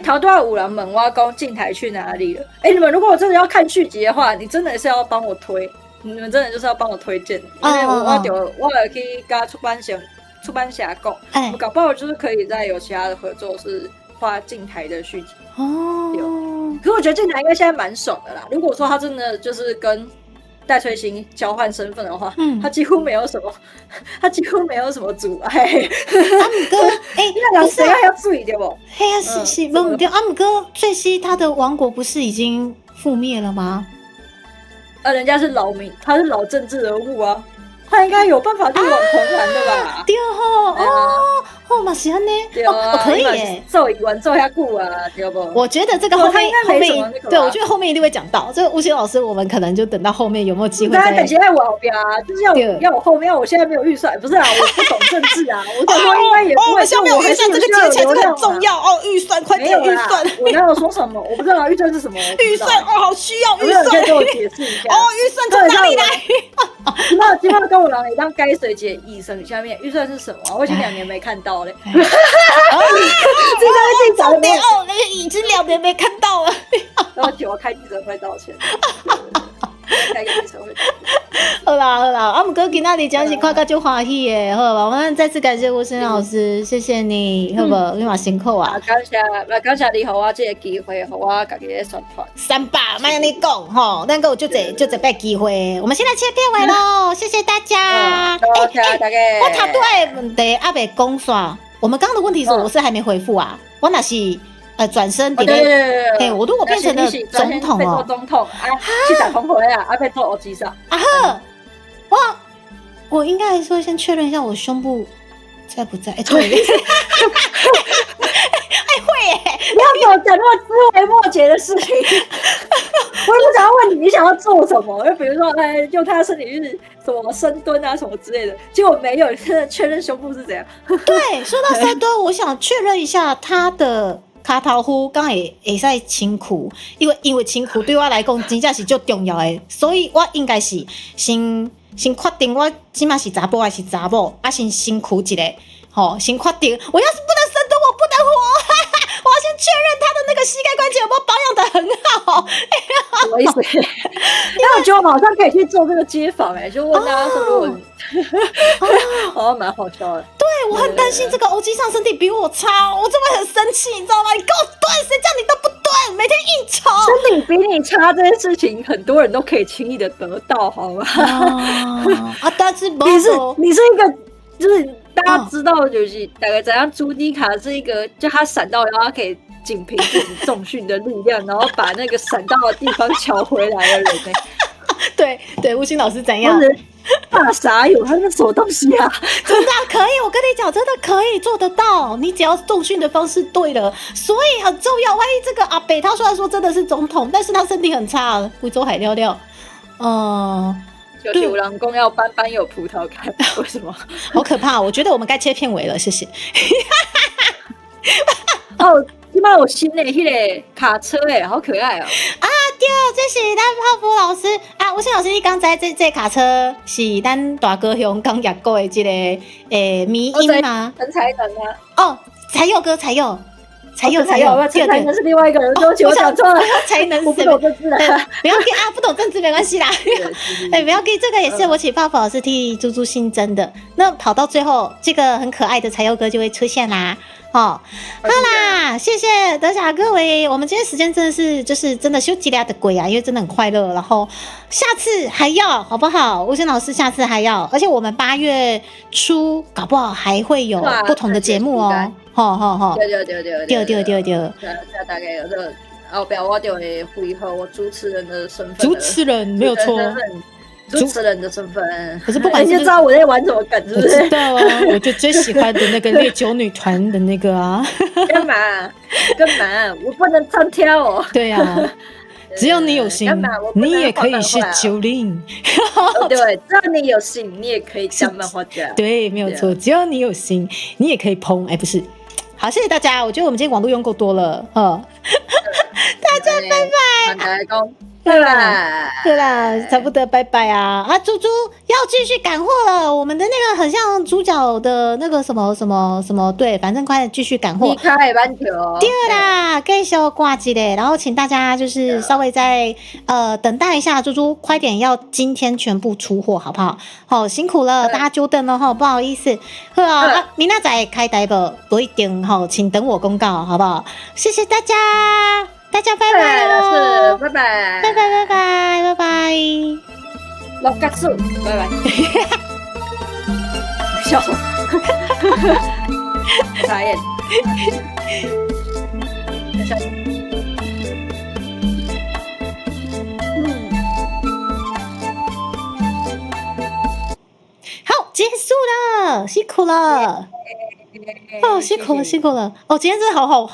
头段有人问我讲进台去哪里了？你们如果真的要看续集的话，你真的是要帮我推，你们真的就是要帮我推荐，因为我有去跟出版社讲，搞不好就是可以再有其他的合作是画进台的续集。可是我觉得进台应该现在蛮爽的啦。如果说他真的就是跟戴翠欣交换身份的话，他几乎没有什么阻碍。那谁要注意对不？嘿呀，是不对。不过翠欣他的王国不是已经覆灭了吗？人家是老民，他是老政治人物啊。他应该有办法力挽狂澜的吧？对嘛是安呢？可以耶，做一完做下久啊，对不？我觉得这个后面对，我觉得后面一定会讲到。这个吴昕老师，我们可能就等到后面有没有机会再。等现在我后边啊，就是要我后面，我现在没有预算，不是啊，我不懂政治啊，我想说应该也不会。现在没有预算，这个节钱真的很重要哦，预算快点预算。我哪有说什么？我不知道预算是什么。预算好需要预算。可以跟我解释一下。预算从哪里来？今晚跟我人会当解释一个医生下面预算是什么？我已经2年没看到嘞。这个重点哦，那个已经2年没看到了。然后请我开记者会道歉。开个记者会。好啦，啊，不过今仔日真是看到就欢喜的，好吧？我们再次感谢吴声老师，谢谢你，好不？你嘛辛苦啊！感谢你给我这个机会，给我自己的宣传。300，莫安尼讲吼，咱个有就这摆机会，我们现在切片尾喽，谢谢大家。谢谢大家。我头拄仔的问题还没讲煞，我们刚刚的问题是我是还没回复啊，我那是。转身对，我如果变成了总统哦，总统啊，去打红回啊，被做欧吉上啊呵，我应该说先确认一下我胸部在不在？对，会耶，不要跟我讲那么枝微末节的事情。我也不想要问你想要做什么，就比如说用他的身体就是什么深蹲啊什么之类的，结果没有，确认胸部是怎样？对，说到深蹲，我想确认一下他的。卡头夫刚会使清裤，因为清裤对我来讲真正是最重要的，所以我应该是先确定我即马是查甫还是查某，先辛苦一下，先确定。我要是不能深蹲，我不能活，我要先确认他的那个膝盖关节有没有保养得很好。什么意思？因为我觉得我马上可以去做这个街访，就问大家说我蛮好笑的。对，我很担心这个欧基上身体比我差，我就会很生气，你知道吗？你给我蹲，谁叫你都不蹲，每天应酬。身体比你差这件事情，很多人都可以轻易的得到，好吗？但是你是一个，就是大家知道，就是大概怎样，朱迪卡是一个，就他闪到，然后他可以仅凭自己重训的力量，然后把那个闪到的地方敲回来的人呢。对，吴昕老师怎样？大傻有他是什么东西啊？真的可以，我跟你讲，真的可以做得到。你只要重训的方式对了，所以很重要。万一这个阿北他虽然说真的是总统，但是他身体很差，贵州海料料，就是有人公要班班有葡萄干，为什么？好可怕！我觉得我们该切片尾了，谢谢。哦，今晚有新的那个卡车哎，好可爱哦！对，这是咱泡芙老师啊，吴昕老师，你刚才这卡车是咱大哥兄刚约过的这个迷音吗？陈才能啊！哦，才佑哥，才佑，才能是另外一个人，对不起，我讲错了，才能是不懂政治的，不要紧啊，不懂政治没关系啦。不要紧，这个也是我请泡芙老师替猪猪新增的。那跑到最后，这个很可爱的才佑哥就会出现啦。好啦，谢谢德霞各位，我们今天时间真的是就是真的休息了的鬼啊，因为真的很快乐。然后下次还要好不好？吴昕老师下次还要，而且我们8月初搞不好还会有不同的节目哦。好，对，大概有这个后边我就会恢复我主持人的身份，主持人没有错。主持人的身份，可是不管你就知道我在玩什么梗，是不是？我知道啊，我就最喜欢的那个烈酒女团的那个啊。干嘛？我不能唱跳哦。对啊，只要你有心，你也可以是90。对，只要你有心，你也可以当漫画家。对，没有错，只要你有心，你也可以烹。不是。好，谢谢大家。我觉得我们今天网络用够多了，大家拜拜。对啦，差不多拜拜啊！猪猪要继续赶货了，我们的那个很像猪脚的那个什么，对，反正快继续赶货。对啦，继续挂机嘞，然后请大家就是稍微再等待一下，猪猪快点要今天全部出货，好不好？好，辛苦了，大家久等了哈，不好意思。好啊，明仔载开台不一定哈，请等我公告，好不好？谢谢大家。大家拜拜喽！拜拜，老嘎子，拜拜。笑什么？傻眼。好，结束了，辛苦了。辛苦了。哦，今天真的好